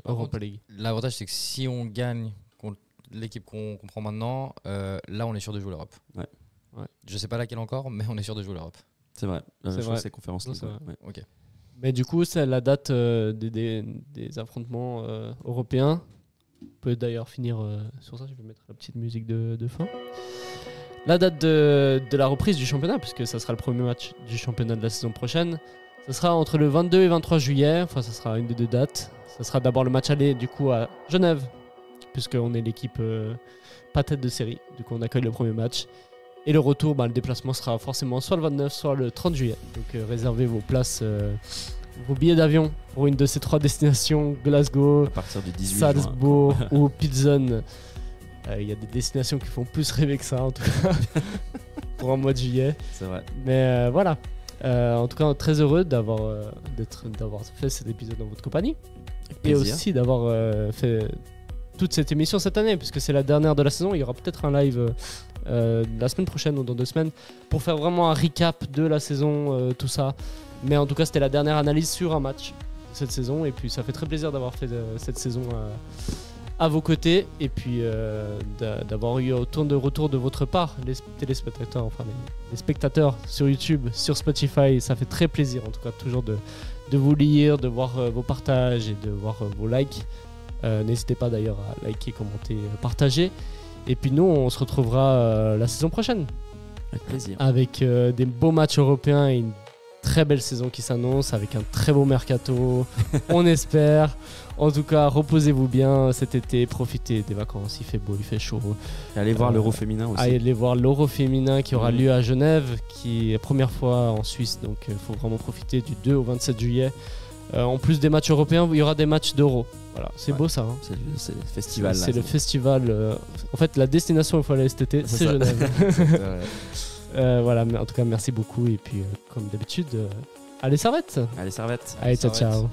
Europa League. L'avantage, c'est que si on gagne contre l'équipe qu'on prend maintenant, là, on est sûr de jouer l'Europe. Ouais. Je sais pas laquelle encore, mais on est sûr de jouer l'Europe. C'est vrai. Je crois que c'est Conférence League. Ok. Mais du coup, c'est la date des affrontements européens. On peut d'ailleurs finir sur ça. Je vais mettre la petite musique de fin. La date de la reprise du championnat, puisque ça sera le premier match du championnat de la saison prochaine. Ça sera entre le 22 et 23 juillet. Enfin, ça sera une des 2 dates. Ça sera d'abord le match aller du coup à Genève, puisqu'on est l'équipe pas tête de série. Du coup, on accueille le premier match. Et le retour, le déplacement sera forcément soit le 29, soit le 30 juillet. Donc réservez vos places, vos billets d'avion pour une de ces 3 destinations, Glasgow, à partir du 18 Salzbourg ou Pilsen. Il y a des destinations qui font plus rêver que ça, en tout cas, pour un mois de juillet. C'est vrai. Mais voilà. En tout cas, très heureux d'avoir fait cet épisode dans votre compagnie. Et aussi d'avoir fait toute cette émission cette année, puisque c'est la dernière de la saison. Il y aura peut-être un live la semaine prochaine ou dans 2 semaines pour faire vraiment un recap de la saison, tout ça. Mais en tout cas, c'était la dernière analyse sur un match de cette saison. Et puis, ça fait très plaisir d'avoir fait cette saison à vos côtés. Et puis, d'avoir eu autant de retours de votre part, les téléspectateurs, enfin les spectateurs sur YouTube, sur Spotify. Ça fait très plaisir, en tout cas, toujours de vous lire, de voir vos partages et de voir vos likes. N'hésitez pas d'ailleurs à liker, commenter, partager. Et puis nous, on se retrouvera la saison prochaine. Avec plaisir. Avec des beaux matchs européens et une très belle saison qui s'annonce, avec un très beau mercato, on espère. En tout cas, reposez-vous bien cet été, profitez des vacances, il fait beau, il fait chaud. Et allez voir l'Euro féminin aussi. Allez voir l'Euro féminin qui aura lieu à Genève, qui est la première fois en Suisse, donc il faut vraiment profiter du 2 au 27 juillet. En plus des matchs européens, il y aura des matchs d'Euro. Voilà, c'est beau ça. Hein. C'est le festival. C'est le festival. En fait, la destination où il faut aller cet été, c'est Genève. Voilà, mais en tout cas, merci beaucoup. Et puis, comme d'habitude, allez, Servette. Allez, Servette. Allez, ciao, ciao.